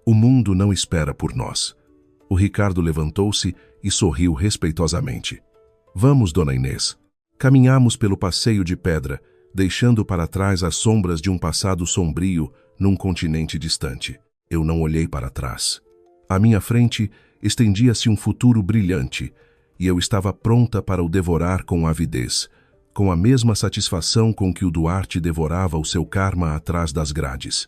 O mundo não espera por nós. O Ricardo levantou-se e sorriu respeitosamente. Vamos, Dona Inês. Caminhamos pelo passeio de pedra, deixando para trás as sombras de um passado sombrio num continente distante. Eu não olhei para trás. À minha frente estendia-se um futuro brilhante, e eu estava pronta para o devorar com avidez, com a mesma satisfação com que o Duarte devorava o seu karma atrás das grades.